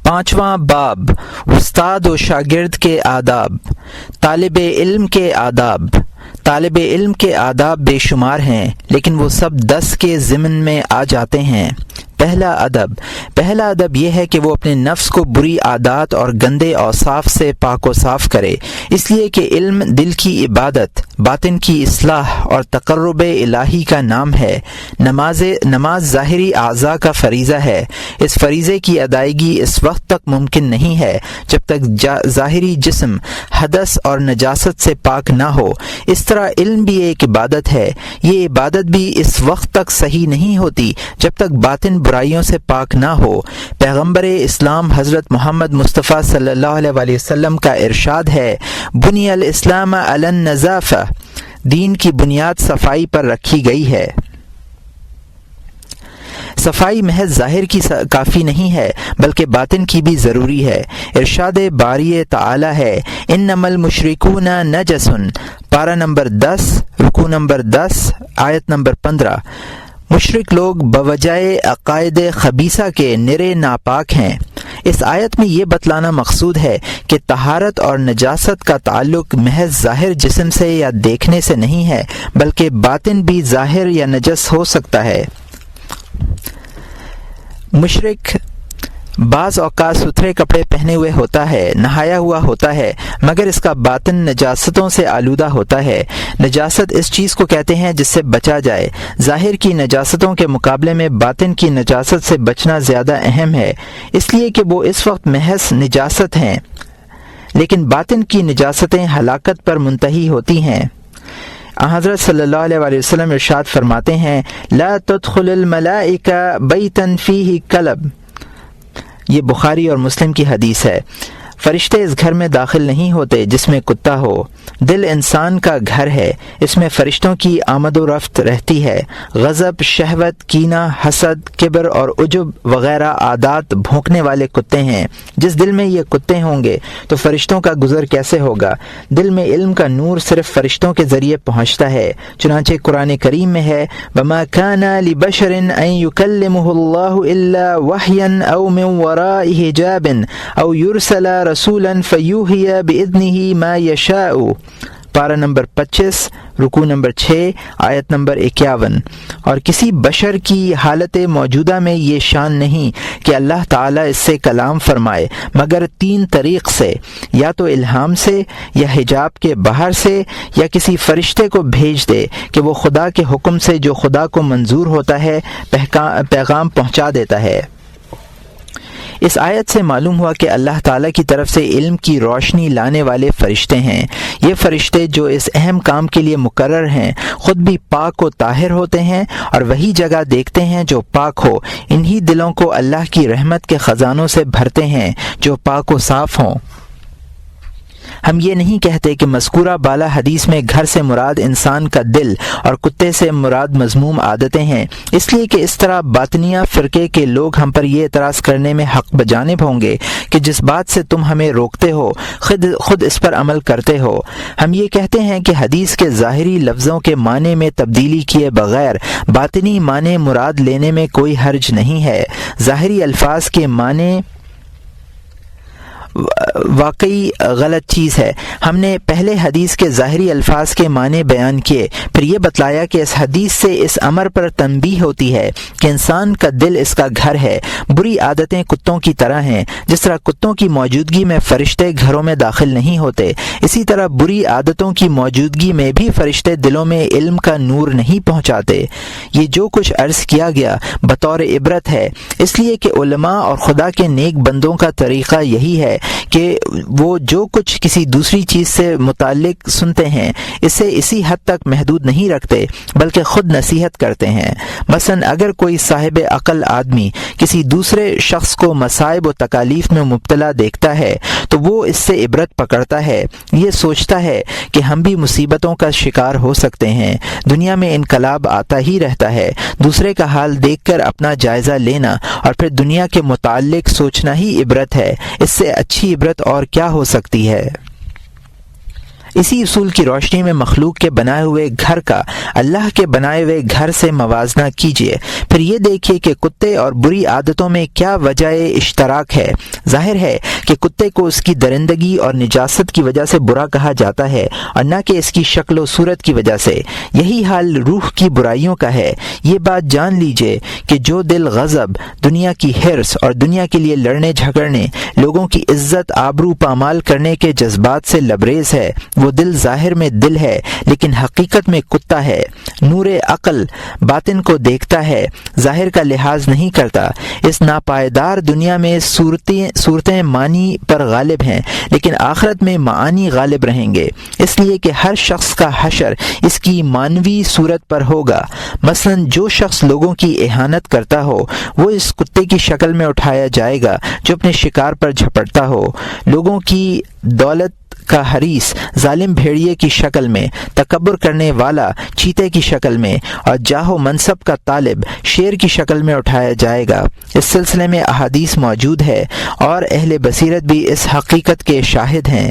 5واں باب استاد و شاگرد کے آداب۔ طالب علم کے آداب۔ طالب علم کے آداب بے شمار ہیں، لیکن وہ سب 10 کے ضمن میں آ جاتے ہیں۔ پہلا ادب یہ ہے کہ وہ اپنے نفس کو بری عادات اور گندے اوصاف سے پاک و صاف کرے، اس لیے کہ علم دل کی عبادت، باطن کی اصلاح اور تقرب الہی کا نام ہے۔ نماز ظاہری اعضاء کا فریضہ ہے۔ اس فریضے کی ادائیگی اس وقت تک ممکن نہیں ہے جب تک ظاہری جسم حدث اور نجاست سے پاک نہ ہو۔ اس طرح علم بھی ایک عبادت ہے۔ یہ عبادت بھی اس وقت تک صحیح نہیں ہوتی جب تک باطن برائیوں سے پاک نہ ہو۔ پیغمبر اسلام حضرت محمد مصطفیٰ صلی اللہ علیہ وآلہ وسلم کا ارشاد ہے، بنی الاسلام علی النظافہ، دین کی بنیاد صفائی پر رکھی گئی ہے۔ صفائی محض ظاہر کی کافی نہیں ہے بلکہ باطن کی بھی ضروری ہے۔ ارشاد باری تعالی ہے، انما المشرکون نجس، پارہ نمبر 10، رکوع نمبر 10، آیت نمبر 15۔ مشرک لوگ بوجائے عقائد خبیثہ کے نرے ناپاک ہیں۔ اس آیت میں یہ بتلانا مقصود ہے کہ طہارت اور نجاست کا تعلق محض ظاہر جسم سے یا دیکھنے سے نہیں ہے بلکہ باطن بھی ظاہر یا نجس ہو سکتا ہے۔ مشرک بعض اوقات ستھرے کپڑے پہنے ہوئے ہوتا ہے، نہایا ہوا ہوتا ہے، مگر اس کا باطن نجاستوں سے آلودہ ہوتا ہے۔ نجاست اس چیز کو کہتے ہیں جس سے بچا جائے۔ ظاہر کی نجاستوں کے مقابلے میں باطن کی نجاست سے بچنا زیادہ اہم ہے، اس لیے کہ وہ اس وقت محض نجاست ہیں، لیکن باطن کی نجاستیں ہلاکت پر منتہی ہوتی ہیں۔ حضرت صلی اللہ علیہ وآلہ وسلم ارشاد فرماتے ہیں، لا تدخل الملائکہ بیتا فیہ کلب، یہ بخاری اور مسلم کی حدیث ہے۔ فرشتے اس گھر میں داخل نہیں ہوتے جس میں کتا ہو۔ دل انسان کا گھر ہے، اس میں فرشتوں کی آمد و رفت رہتی ہے۔ غضب، شہوت، کینہ، حسد، کبر اور عجب وغیرہ عادات بھونکنے والے کتے ہیں۔ جس دل میں یہ کتے ہوں گے تو فرشتوں کا گزر کیسے ہوگا؟ دل میں علم کا نور صرف فرشتوں کے ذریعے پہنچتا ہے، چنانچہ قرآن کریم میں ہے، وَمَا كَانَ لِبَشَرٍ أَن يُكَلِّمَهُ اللَّهُ إِلَّا وَحْيًا أَوْ مِن وَرَاءِ حِجَابٍ أَوْ يُرْسَلَ رَسُولًا فَيُوحِيَ بِإِذْنِهِ مَا يَشَاءُ، پارہ نمبر 25، رکوع نمبر 6، آیت نمبر 51۔ اور کسی بشر کی حالت موجودہ میں یہ شان نہیں کہ اللہ تعالیٰ اس سے کلام فرمائے مگر 3 طریق سے، یا تو الہام سے، یا حجاب کے باہر سے، یا کسی فرشتے کو بھیج دے کہ وہ خدا کے حکم سے جو خدا کو منظور ہوتا ہے پیغام پہنچا دیتا ہے۔ اس آیت سے معلوم ہوا کہ اللہ تعالیٰ کی طرف سے علم کی روشنی لانے والے فرشتے ہیں۔ یہ فرشتے جو اس اہم کام کے لیے مقرر ہیں خود بھی پاک و طاہر ہوتے ہیں اور وہی جگہ دیکھتے ہیں جو پاک ہو۔ انہی دلوں کو اللہ کی رحمت کے خزانوں سے بھرتے ہیں جو پاک و صاف ہوں۔ ہم یہ نہیں کہتے کہ مذکورہ بالا حدیث میں گھر سے مراد انسان کا دل اور کتے سے مراد مذموم عادتیں ہیں، اس لیے کہ اس طرح باطنیہ فرقے کے لوگ ہم پر یہ اعتراض کرنے میں حق بجانب ہوں گے کہ جس بات سے تم ہمیں روکتے ہو خود اس پر عمل کرتے ہو۔ ہم یہ کہتے ہیں کہ حدیث کے ظاہری لفظوں کے معنی میں تبدیلی کیے بغیر باطنی معنی مراد لینے میں کوئی حرج نہیں ہے۔ ظاہری الفاظ کے معنی واقعی غلط چیز ہے۔ ہم نے پہلے حدیث کے ظاہری الفاظ کے معنی بیان کیے، پھر یہ بتلایا کہ اس حدیث سے اس امر پر تنبیہ ہوتی ہے کہ انسان کا دل اس کا گھر ہے۔ بری عادتیں کتوں کی طرح ہیں، جس طرح کتوں کی موجودگی میں فرشتے گھروں میں داخل نہیں ہوتے، اسی طرح بری عادتوں کی موجودگی میں بھی فرشتے دلوں میں علم کا نور نہیں پہنچاتے۔ یہ جو کچھ عرض کیا گیا بطور عبرت ہے، اس لیے کہ علماء اور خدا کے نیک بندوں کا طریقہ یہی ہے کہ وہ جو کچھ کسی دوسری چیز سے متعلق سنتے ہیں اسے اسی حد تک محدود نہیں رکھتے بلکہ خود نصیحت کرتے ہیں۔ مثلا اگر کوئی صاحب عقل آدمی کسی دوسرے شخص کو مصائب و تکالیف میں مبتلا دیکھتا ہے تو وہ اس سے عبرت پکڑتا ہے، یہ سوچتا ہے کہ ہم بھی مصیبتوں کا شکار ہو سکتے ہیں۔ دنیا میں انقلاب آتا ہی رہتا ہے، دوسرے کا حال دیکھ کر اپنا جائزہ لینا اور پھر دنیا کے متعلق سوچنا ہی عبرت ہے۔ اس سے اچھی عبرت اور کیا ہو سکتی ہے؟ اسی اصول کی روشنی میں مخلوق کے بنائے ہوئے گھر کا اللہ کے بنائے ہوئے گھر سے موازنہ کیجیے، پھر یہ دیکھیے کہ کتے اور بری عادتوں میں کیا وجہ اشتراک ہے۔ ظاہر ہے کہ کتے کو اس کی درندگی اور نجاست کی وجہ سے برا کہا جاتا ہے اور نہ کہ اس کی شکل و صورت کی وجہ سے۔ یہی حال روح کی برائیوں کا ہے۔ یہ بات جان لیجیے کہ جو دل غضب، دنیا کی حرص اور دنیا کے لیے لڑنے جھگڑنے، لوگوں کی عزت آبرو پامال کرنے کے جذبات سے لبریز ہے، وہ دل ظاہر میں دل ہے لیکن حقیقت میں کتا ہے۔ نور عقل باطن کو دیکھتا ہے، ظاہر کا لحاظ نہیں کرتا۔ اس ناپائیدار دنیا میں صورتیں معنی پر غالب ہیں لیکن آخرت میں معانی غالب رہیں گے، اس لیے کہ ہر شخص کا حشر اس کی معنوی صورت پر ہوگا۔ مثلا جو شخص لوگوں کی اہانت کرتا ہو وہ اس کتے کی شکل میں اٹھایا جائے گا جو اپنے شکار پر جھپٹتا ہو، لوگوں کی دولت کا حریص ظالم بھیڑیے کی شکل میں، تکبر کرنے والا چیتے کی شکل میں، اور جاہ و منصب کا طالب شیر کی شکل میں اٹھایا جائے گا۔ اس سلسلے میں احادیث موجود ہے اور اہل بصیرت بھی اس حقیقت کے شاہد ہیں۔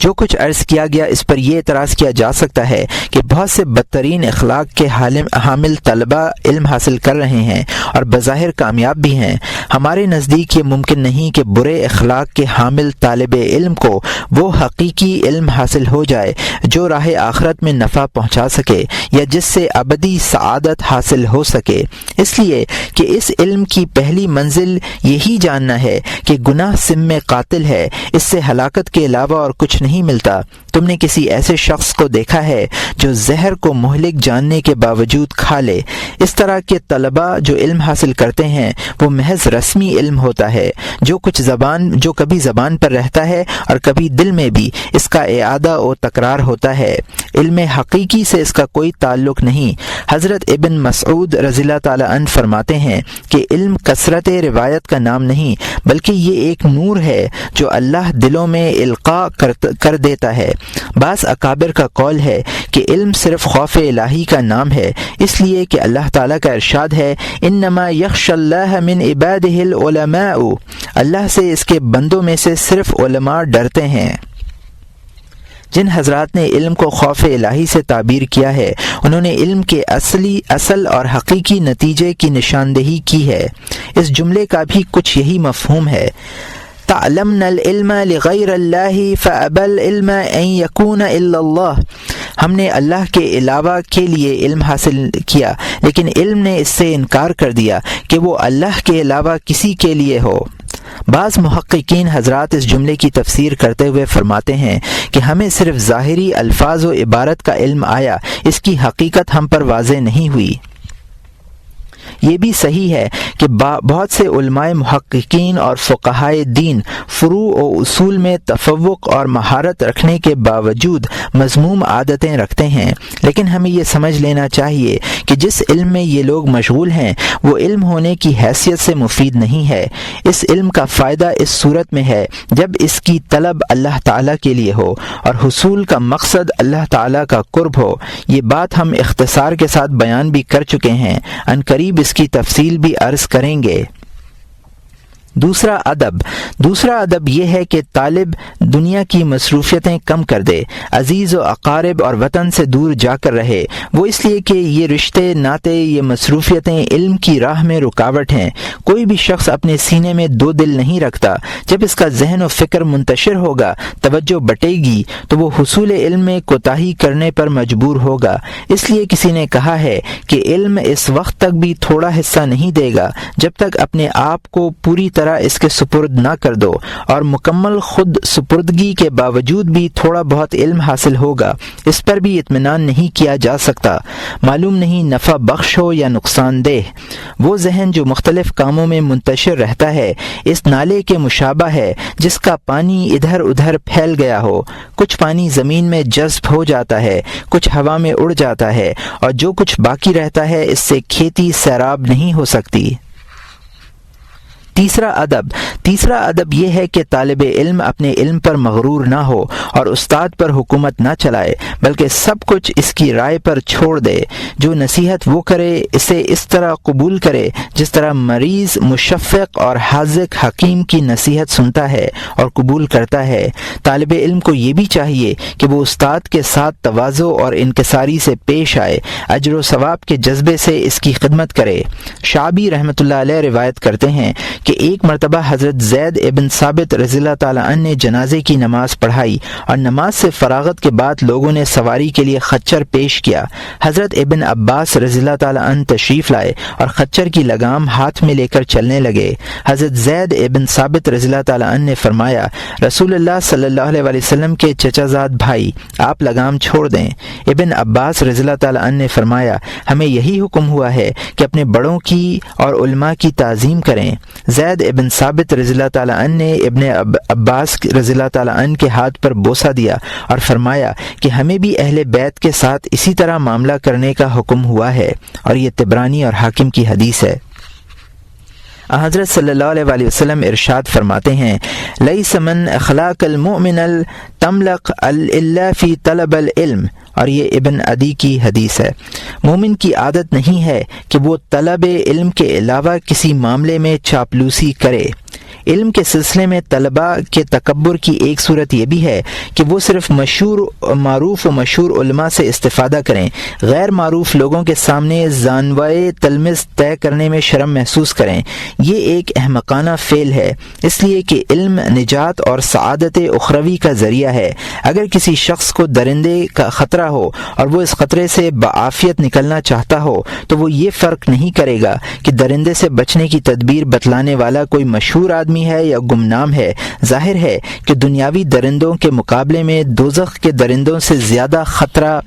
جو کچھ عرض کیا گیا اس پر یہ اعتراض کیا جا سکتا ہے کہ بہت سے بدترین اخلاق کے حامل طلبہ علم حاصل کر رہے ہیں اور بظاہر کامیاب بھی ہیں۔ ہمارے نزدیک یہ ممکن نہیں کہ برے اخلاق کے حامل طالب علم کو وہ حقیقی علم حاصل ہو جائے جو راہ آخرت میں نفع پہنچا سکے یا جس سے ابدی سعادت حاصل ہو سکے، اس لیے کہ اس علم کی پہلی منزل یہی جاننا ہے کہ گناہ سم قاتل ہے، اس سے ہلاکت کے علاوہ اور کچھ نہیں ملتا۔ تم نے کسی ایسے شخص کو دیکھا ہے جو زہر کو مہلک جاننے کے باوجود کھا لے؟ اس طرح کے طلباء جو علم حاصل کرتے ہیں وہ محض رسمی علم ہوتا ہے جو کبھی زبان پر رہتا ہے اور کبھی دل میں بھی اس کا اعادہ و تکرار ہوتا ہے۔ علم حقیقی سے اس کا کوئی تعلق نہیں۔ حضرت ابن مسعود رضی اللہ تعالی عنہ فرماتے ہیں کہ علم کثرت روایت کا نام نہیں بلکہ یہ ایک نور ہے جو اللہ دلوں میں القاء کر دیتا ہے۔ بعض اکابر کا قول ہے کہ علم صرف خوف الہی کا نام ہے، اس لیے کہ اللہ تعالیٰ کا ارشاد ہے انما یخشی اللہ من عبادہ العلماء، اللہ سے اس کے بندوں میں سے صرف علماء ڈرتے ہیں۔ جن حضرات نے علم کو خوف الہی سے تعبیر کیا ہے انہوں نے علم کے اصل اور حقیقی نتیجے کی نشاندہی کی ہے۔ اس جملے کا بھی کچھ یہی مفہوم ہے۔ تعلمنا العلم لغیر اللہ فابى العلم ان يكون الا اللہ، ہم نے اللہ کے علاوہ کے لیے علم حاصل کیا لیکن علم نے اس سے انکار کر دیا کہ وہ اللہ کے علاوہ کسی کے لیے ہو۔ بعض محققین حضرات اس جملے کی تفسیر کرتے ہوئے فرماتے ہیں کہ ہمیں صرف ظاہری الفاظ و عبارت کا علم آیا، اس کی حقیقت ہم پر واضح نہیں ہوئی۔ یہ بھی صحیح ہے کہ بہت سے علماء محققین اور فقہائے دین فروع و اصول میں تفوق اور مہارت رکھنے کے باوجود مذموم عادتیں رکھتے ہیں، لیکن ہمیں یہ سمجھ لینا چاہیے کہ جس علم میں یہ لوگ مشغول ہیں وہ علم ہونے کی حیثیت سے مفید نہیں ہے۔ اس علم کا فائدہ اس صورت میں ہے جب اس کی طلب اللہ تعالیٰ کے لیے ہو اور حصول کا مقصد اللہ تعالیٰ کا قرب ہو۔ یہ بات ہم اختصار کے ساتھ بیان بھی کر چکے ہیں، ان قریب اس کی تفصیل بھی عرض کریں گے۔ دوسرا ادب یہ ہے کہ طالب دنیا کی مصروفیتیں کم کر دے، عزیز و اقارب اور وطن سے دور جا کر رہے، وہ اس لیے کہ یہ رشتے ناطے، یہ مصروفیتیں علم کی راہ میں رکاوٹ ہیں۔ کوئی بھی شخص اپنے سینے میں دو دل نہیں رکھتا، جب اس کا ذہن و فکر منتشر ہوگا، توجہ بٹے گی تو وہ حصول علم میں کوتاہی کرنے پر مجبور ہوگا۔ اس لیے کسی نے کہا ہے کہ علم اس وقت تک بھی تھوڑا حصہ نہیں دے گا جب تک اپنے آپ کو پوری طرح اس کے سپرد نہ کر دو، اور مکمل خود سپردگی کے باوجود بھی تھوڑا بہت علم حاصل ہوگا، اس پر بھی اطمینان نہیں کیا جا سکتا، معلوم نہیں نفع بخش ہو یا نقصان دہ۔ وہ ذہن جو مختلف کاموں میں منتشر رہتا ہے اس نالے کے مشابہ ہے جس کا پانی ادھر ادھر پھیل گیا ہو، کچھ پانی زمین میں جذب ہو جاتا ہے، کچھ ہوا میں اڑ جاتا ہے، اور جو کچھ باقی رہتا ہے اس سے کھیتی سیراب نہیں ہو سکتی۔ تیسرا ادب یہ ہے کہ طالب علم اپنے علم پر مغرور نہ ہو اور استاد پر حکومت نہ چلائے بلکہ سب کچھ اس کی رائے پر چھوڑ دے۔ جو نصیحت وہ کرے اسے اس طرح قبول کرے جس طرح مریض مشفق اور حاذق حکیم کی نصیحت سنتا ہے اور قبول کرتا ہے۔ طالب علم کو یہ بھی چاہیے کہ وہ استاد کے ساتھ تواضع اور انکساری سے پیش آئے، اجر و ثواب کے جذبے سے اس کی خدمت کرے۔ شعبی رحمۃ اللہ علیہ روایت کرتے ہیں کہ ایک مرتبہ حضرت زید ابن ثابت رضی اللہ تعالیٰ عنہ نے جنازے کی نماز پڑھائی اور نماز سے فراغت کے بعد لوگوں نے سواری کے لیے خچر پیش کیا۔ حضرت ابن عباس رضی اللہ تعالیٰ عنہ تشریف لائے اور خچر کی لگام ہاتھ میں لے کر چلنے لگے۔ حضرت زید ابن ثابت رضی اللہ تعالیٰ عنہ نے فرمایا، رسول اللہ صلی اللہ علیہ وسلم کے چچا زاد بھائی، آپ لگام چھوڑ دیں۔ ابن عباس رضی اللہ تعالیٰ عنہ نے فرمایا، ہمیں یہی حکم ہوا ہے کہ اپنے بڑوں کی اور علماء کی تعظیم کریں۔ زید ابن ثابت رضی اللہ تعالیٰ عنہ نے ابن عباس رضی اللہ تعالیٰ عنہ کے ہاتھ پر بوسہ دیا اور فرمایا کہ ہمیں بھی اہل بیت کے ساتھ اسی طرح معاملہ کرنے کا حکم ہوا ہے، اور یہ طبرانی اور حاکم کی حدیث ہے۔ حضرت صلی اللہ علیہ وسلم ارشاد فرماتے ہیں، لیس من اخلاق المؤمن التملق الا فی طلب العلم، اور یہ ابن عدی کی حدیث ہے۔ مومن کی عادت نہیں ہے کہ وہ طلب علم کے علاوہ کسی معاملے میں چاپلوسی کرے۔ علم کے سلسلے میں طلباء کے تکبر کی ایک صورت یہ بھی ہے کہ وہ صرف معروف و مشہور علماء سے استفادہ کریں، غیر معروف لوگوں کے سامنے زانوائے تلمس طے کرنے میں شرم محسوس کریں۔ یہ ایک احمقانہ فعل ہے، اس لیے کہ علم نجات اور سعادت اخروی کا ذریعہ ہے۔ اگر کسی شخص کو درندے کا خطرہ ہو اور وہ اس خطرے سے بعافیت نکلنا چاہتا ہو تو وہ یہ فرق نہیں کرے گا کہ درندے سے بچنے کی تدبیر بتلانے والا کوئی مشہور آدمی ہے یا گمنام ہے۔ ظاہر ہے کہ دنیاوی درندوں کے مقابلے میں دوزخ کے درندوں سے زیادہ خطرہ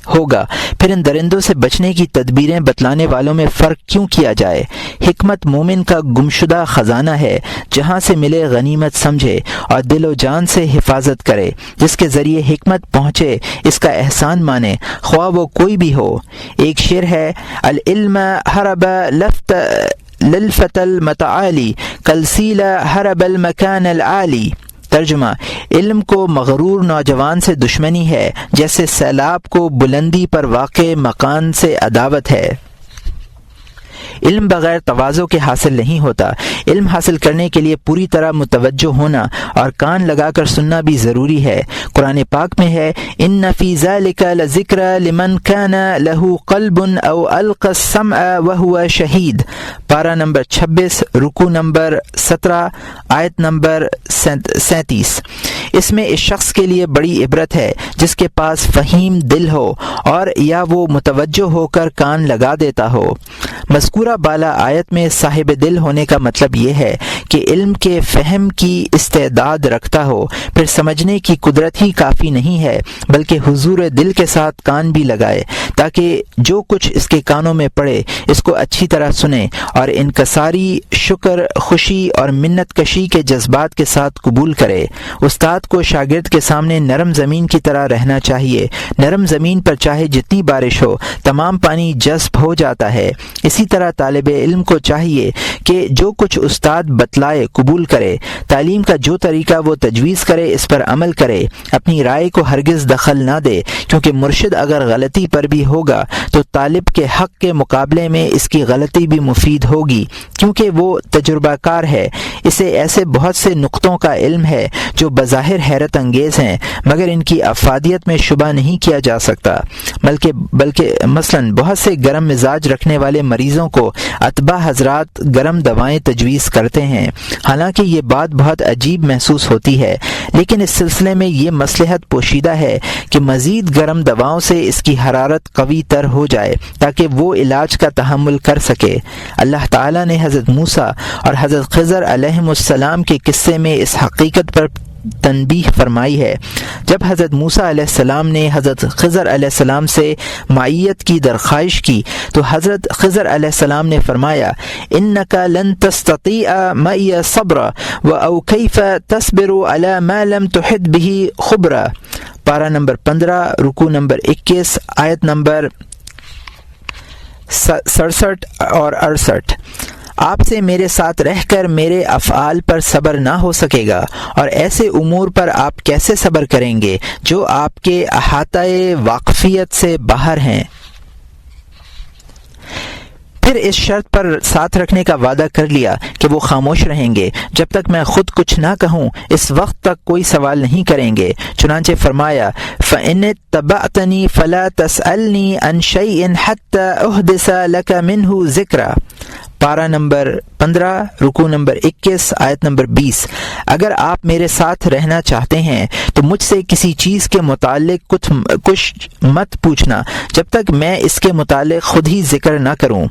ہوگا، پھر ان درندوں سے بچنے کی تدبیریں بتلانے والوں میں فرق کیوں کیا جائے؟ حکمت مومن کا گمشدہ خزانہ ہے، جہاں سے ملے غنیمت سمجھے اور دل و جان سے حفاظت کرے۔ جس کے ذریعے حکمت پہنچے اس کا احسان مانے، خواہ وہ کوئی بھی ہو۔ ایک شعر ہے، العلم حرب للفت المتعالی کلسیل حرب المکان العالی۔ ترجمہ، علم کو مغرور نوجوان سے دشمنی ہے جیسے سیلاب کو بلندی پر واقع مکان سے عداوت ہے۔ علم بغیر تواضع کے حاصل نہیں ہوتا۔ علم حاصل کرنے کے لیے پوری طرح متوجہ ہونا اور کان لگا کر سننا بھی ضروری ہے۔ قرآن پاک میں ہے، ان فی ذلک لذکر لمن کان لہ قلب او القى السمع وهو شہید، پارہ نمبر 26، رکوع نمبر 17، آیت نمبر 37۔ اس میں اس شخص کے لیے بڑی عبرت ہے جس کے پاس فہیم دل ہو اور یا وہ متوجہ ہو کر کان لگا دیتا ہو۔ مذکورہ بالا آیت میں صاحب دل ہونے کا مطلب یہ ہے کہ علم کے فہم کی استعداد رکھتا ہو، پھر سمجھنے کی قدرت ہی کافی نہیں ہے بلکہ حضور دل کے ساتھ کان بھی لگائے تاکہ جو کچھ اس کے کانوں میں پڑے اس کو اچھی طرح سنے اور انکساری، شکر، خوشی اور منت کشی کے جذبات کے ساتھ قبول کرے۔ استاد کو شاگرد کے سامنے نرم زمین کی طرح رہنا چاہیے۔ نرم زمین پر چاہے جتنی بارش ہو تمام پانی جذب ہو جاتا ہے۔ اسی طرح طالب علم کو چاہیے کہ جو کچھ استاد بتلائے قبول کرے، تعلیم کا جو طریقہ وہ تجویز کرے اس پر عمل کرے، اپنی رائے کو ہرگز دخل نہ دے، کیونکہ مرشد اگر غلطی پر بھی ہوگا تو طالب کے حق کے مقابلے میں اس کی غلطی بھی مفید ہوگی، کیونکہ وہ تجربہ کار ہے۔ اسے ایسے بہت سے نقطوں کا علم ہے جو بظاہر حیرت انگیز ہیں مگر ان کی افادیت میں شبہ نہیں کیا جا سکتا، بلکہ مثلاً بہت سے گرم مزاج رکھنے والے مریضوں کو اتباع حضرات گرم دوائیں تجویز کرتے ہیں۔ حالانکہ یہ بات بہت عجیب محسوس ہوتی ہے، لیکن اس سلسلے میں یہ مصلحت پوشیدہ ہے کہ مزید گرم دواؤں سے اس کی حرارت قوی تر ہو جائے تاکہ وہ علاج کا تحمل کر سکے۔ اللہ تعالیٰ نے حضرت موسیٰ اور حضرت خضر علیہم السلام کے قصے میں اس حقیقت پر تنبیہ فرمائی ہے۔ جب حضرت موسیٰ علیہ السلام نے حضرت خضر علیہ السلام سے معیت کی درخواست کی تو حضرت خضر علیہ السلام نے فرمایا، انک لن تستطیع معی صبرا او کیف تصبر علی ما لم تحط به خبرا، پارہ نمبر 15، رکوع نمبر 21، آیت نمبر 67 اور 68۔ آپ سے میرے ساتھ رہ کر میرے افعال پر صبر نہ ہو سکے گا، اور ایسے امور پر آپ کیسے صبر کریں گے جو آپ کے احاطہ واقفیت سے باہر ہیں؟ پھر اس شرط پر ساتھ رکھنے کا وعدہ کر لیا کہ وہ خاموش رہیں گے جب تک میں خود کچھ نہ کہوں، اس وقت تک کوئی سوال نہیں کریں گے۔ چنانچہ فرمایا فَإِنِ اتَّبَعْتَنِي فَلَا تَسْأَلْنِي عَنْ شَيْءٍ حَتَّى أُحْدِثَ لَكَ مِنْهُ ذِكْرًا۔ پارہ نمبر 15 رکوع نمبر 21 آیت نمبر 20۔ اگر آپ میرے ساتھ رہنا چاہتے ہیں تو مجھ سے کسی چیز کے متعلق کچھ مت پوچھنا جب تک میں اس کے متعلق خود ہی ذکر نہ کروں۔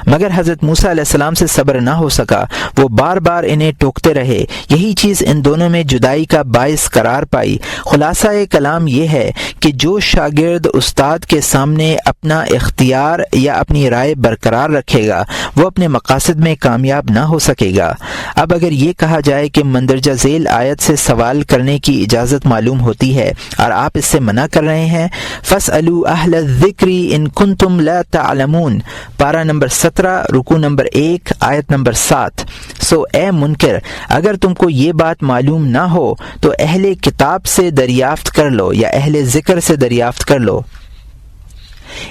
مگر حضرت موسیٰ علیہ السلام سے صبر نہ ہو سکا، وہ بار بار انہیں ٹوکتے رہے، یہی چیز ان دونوں میں جدائی کا باعث قرار پائی۔ خلاصہ کلام یہ ہے کہ جو شاگرد استاد کے سامنے اپنا اختیار یا اپنی رائے برقرار رکھے گا وہ اپنے مقاصد میں کامیاب نہ ہو سکے گا۔ اب اگر یہ کہا جائے کہ مندرجہ ذیل آیت سے سوال کرنے کی اجازت معلوم ہوتی ہے اور آپ اس سے منع کر رہے ہیں، فَاسْأَلُوا أَهْلَ الذِّكْرِ إِن كُنتُمْ لَا تَعْلَمُونَ، پارہ نمبر 17 رکوع نمبر 1 آیت نمبر 7۔ سو اے منکر، اگر تم کو یہ بات معلوم نہ ہو تو اہل کتاب سے دریافت کر لو یا اہل ذکر سے دریافت کر لو۔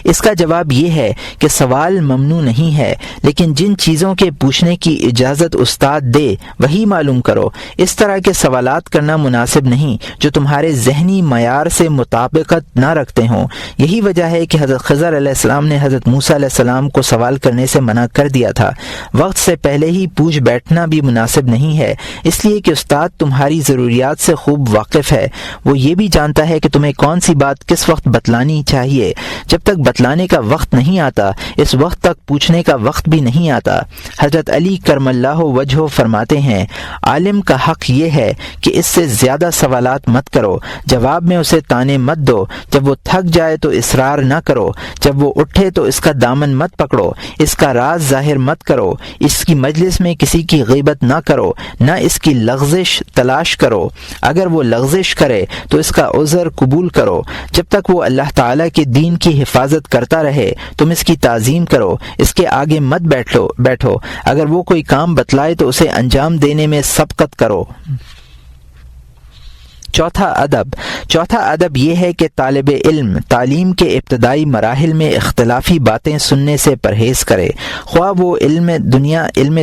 اس کا جواب یہ ہے کہ سوال ممنوع نہیں ہے، لیکن جن چیزوں کے پوچھنے کی اجازت استاد دے وہی معلوم کرو۔ اس طرح کے سوالات کرنا مناسب نہیں جو تمہارے ذہنی معیار سے مطابقت نہ رکھتے ہوں۔ یہی وجہ ہے کہ حضرت خضر علیہ السلام نے حضرت موسیٰ علیہ السلام کو سوال کرنے سے منع کر دیا تھا۔ وقت سے پہلے ہی پوچھ بیٹھنا بھی مناسب نہیں ہے، اس لیے کہ استاد تمہاری ضروریات سے خوب واقف ہے۔ وہ یہ بھی جانتا ہے کہ تمہیں کون سی بات کس وقت بتلانی چاہیے۔ جب تک بتلانے کا وقت نہیں آتا اس وقت تک پوچھنے کا وقت بھی نہیں آتا۔ حضرت علی کرم اللہ وجہہ فرماتے ہیں عالم کا حق یہ ہے کہ اس سے زیادہ سوالات مت کرو، جواب میں اسے تانے مت دو، جب وہ تھک جائے تو اصرار نہ کرو، جب وہ اٹھے تو اس کا دامن مت پکڑو، اس کا راز ظاہر مت کرو، اس کی مجلس میں کسی کی غیبت نہ کرو، نہ اس کی لغزش تلاش کرو۔ اگر وہ لغزش کرے تو اس کا عذر قبول کرو۔ جب تک وہ اللہ تعالیٰ کے دین کی حفاظت کرتا رہے تم اس کی تعظیم کرو، اس کے آگے مت بیٹھو۔ اگر وہ کوئی کام بتلائے تو اسے انجام دینے میں سبقت کرو۔ چوتھا ادب یہ ہے کہ طالب علم تعلیم کے ابتدائی مراحل میں اختلافی باتیں سننے سے پرہیز کرے، خواہ وہ علم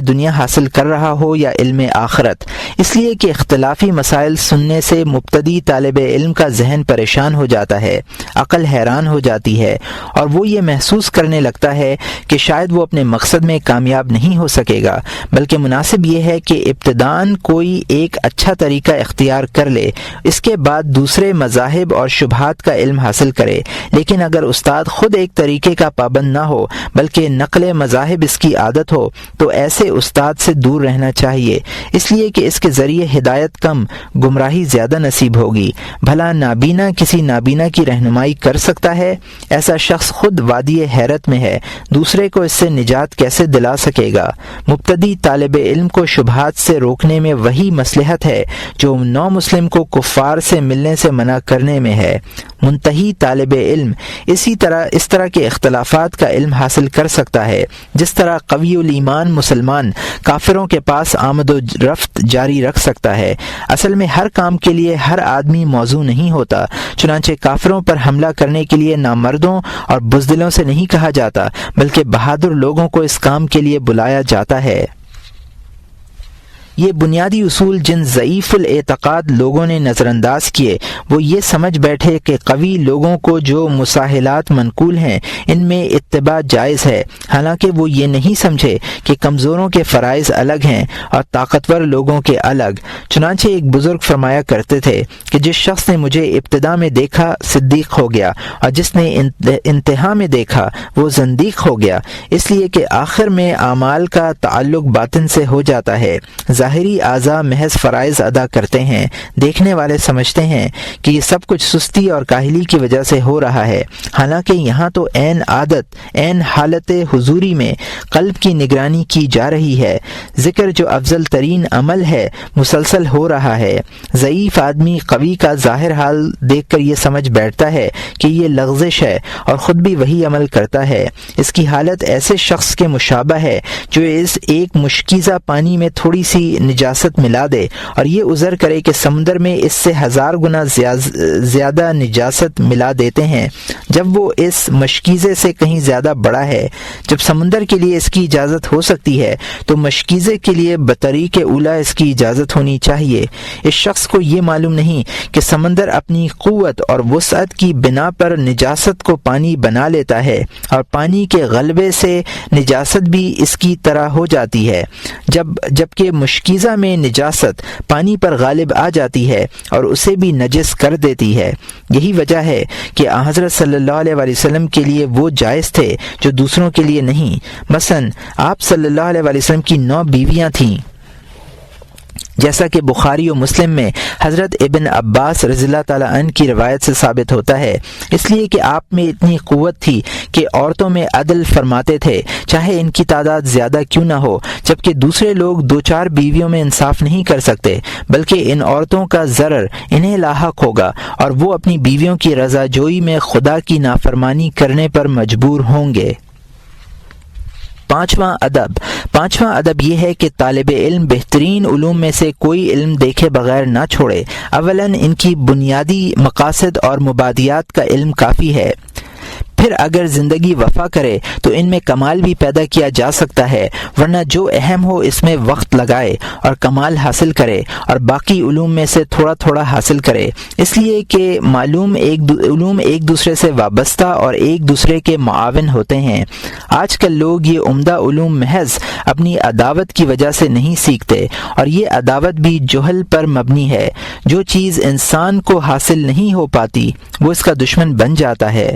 دنیا حاصل کر رہا ہو یا علم آخرت، اس لیے کہ اختلافی مسائل سننے سے مبتدی طالب علم کا ذہن پریشان ہو جاتا ہے، عقل حیران ہو جاتی ہے، اور وہ یہ محسوس کرنے لگتا ہے کہ شاید وہ اپنے مقصد میں کامیاب نہیں ہو سکے گا، بلکہ مناسب یہ ہے کہ ابتداً کوئی ایک اچھا طریقہ اختیار کر لے، اس کے بعد دوسرے مذاہب اور شبہات کا علم حاصل کرے۔ لیکن اگر استاد خود ایک طریقے کا پابند نہ ہو بلکہ نقل مذاہب اس کی عادت ہو تو ایسے استاد سے دور رہنا چاہیے، اس لیے کہ اس کے ذریعے ہدایت کم گمراہی زیادہ نصیب ہوگی۔ بھلا نابینا کسی نابینا کی رہنمائی کر سکتا ہے؟ ایسا شخص خود وادی حیرت میں ہے، دوسرے کو اس سے نجات کیسے دلا سکے گا؟ مبتدی طالب علم کو شبہات سے روکنے میں وہی مصلحت ہے جو نو مسلم کو کفار سے ملنے سے منع کرنے میں ہے۔ منتہی طالب علم اس طرح کے اختلافات کا علم حاصل کر سکتا ہے جس طرح قوی الایمان مسلمان کافروں کے پاس آمد و رفت جاری رکھ سکتا ہے۔ اصل میں ہر کام کے لیے ہر آدمی موضوع نہیں ہوتا، چنانچہ کافروں پر حملہ کرنے کے لیے نامردوں اور بزدلوں سے نہیں کہا جاتا بلکہ بہادر لوگوں کو اس کام کے لیے بلایا جاتا ہے۔ یہ بنیادی اصول جن ضعیف الاعتقاد لوگوں نے نظر انداز کیے وہ یہ سمجھ بیٹھے کہ قوی لوگوں کو جو مساحلات منقول ہیں ان میں اتباع جائز ہے، حالانکہ وہ یہ نہیں سمجھے کہ کمزوروں کے فرائض الگ ہیں اور طاقتور لوگوں کے الگ۔ چنانچہ ایک بزرگ فرمایا کرتے تھے کہ جس شخص نے مجھے ابتدا میں دیکھا صدیق ہو گیا اور جس نے انتہا میں دیکھا وہ زندیق ہو گیا، اس لیے کہ آخر میں اعمال کا تعلق باطن سے ہو جاتا ہے، ظاہر ظاہری اعضاء محض فرائض ادا کرتے ہیں، دیکھنے والے سمجھتے ہیں کہ یہ سب کچھ سستی اور کاہلی کی وجہ سے ہو رہا ہے، حالانکہ یہاں تو عین عادت، عین حالت حضوری میں قلب کی نگرانی کی جا رہی ہے۔ ذکر جو افضل ترین عمل ہے مسلسل ہو رہا ہے۔ ضعیف آدمی قوی کا ظاہر حال دیکھ کر یہ سمجھ بیٹھتا ہے کہ یہ لغزش ہے اور خود بھی وہی عمل کرتا ہے۔ اس کی حالت ایسے شخص کے مشابہ ہے جو اس ایک مشکیزہ پانی میں تھوڑی سی نجاست ملا دے اور یہ عذر کرے کہ سمندر میں اس سے 1000 گنا زیادہ نجاست ملا دیتے ہیں، جب وہ اس مشکیزے سے کہیں زیادہ بڑا ہے۔ جب سمندر کے لیے اس کی اجازت ہو سکتی ہے تو مشکیزے کے لیے بطریق اولا اس کی اجازت ہونی چاہیے۔ اس شخص کو یہ معلوم نہیں کہ سمندر اپنی قوت اور وسعت کی بنا پر نجاست کو پانی بنا لیتا ہے اور پانی کے غلبے سے نجاست بھی اس کی طرح ہو جاتی ہے، جبکہ مشکیزہ میں نجاست پانی پر غالب آ جاتی ہے اور اسے بھی نجس کر دیتی ہے۔ یہی وجہ ہے کہ حضرت صلی اللہ علیہ وسلم کے لیے وہ جائز تھے جو دوسروں کے لیے نہیں۔ مثلا آپ صلی اللہ علیہ وسلم کی 9 بیویاں تھیں، جیسا کہ بخاری و مسلم میں حضرت ابن عباس رضی اللہ تعالیٰ عنہ کی روایت سے ثابت ہوتا ہے، اس لیے کہ آپ میں اتنی قوت تھی کہ عورتوں میں عدل فرماتے تھے، چاہے ان کی تعداد زیادہ کیوں نہ ہو، جبکہ دوسرے لوگ 2-4 بیویوں میں انصاف نہیں کر سکتے، بلکہ ان عورتوں کا ضرر انہیں لاحق ہوگا اور وہ اپنی بیویوں کی رضا جوئی میں خدا کی نافرمانی کرنے پر مجبور ہوں گے۔ پانچواں ادب یہ ہے کہ طالب علم بہترین علوم میں سے کوئی علم دیکھے بغیر نہ چھوڑے۔ اولاً ان کی بنیادی مقاصد اور مبادیات کا علم کافی ہے، پھر اگر زندگی وفا کرے تو ان میں کمال بھی پیدا کیا جا سکتا ہے، ورنہ جو اہم ہو اس میں وقت لگائے اور کمال حاصل کرے اور باقی علوم میں سے تھوڑا تھوڑا حاصل کرے، اس لیے کہ علوم ایک دوسرے سے وابستہ اور ایک دوسرے کے معاون ہوتے ہیں۔ آج کل لوگ یہ عمدہ علوم محض اپنی عداوت کی وجہ سے نہیں سیکھتے، اور یہ عداوت بھی جہل پر مبنی ہے۔ جو چیز انسان کو حاصل نہیں ہو پاتی وہ اس کا دشمن بن جاتا ہے۔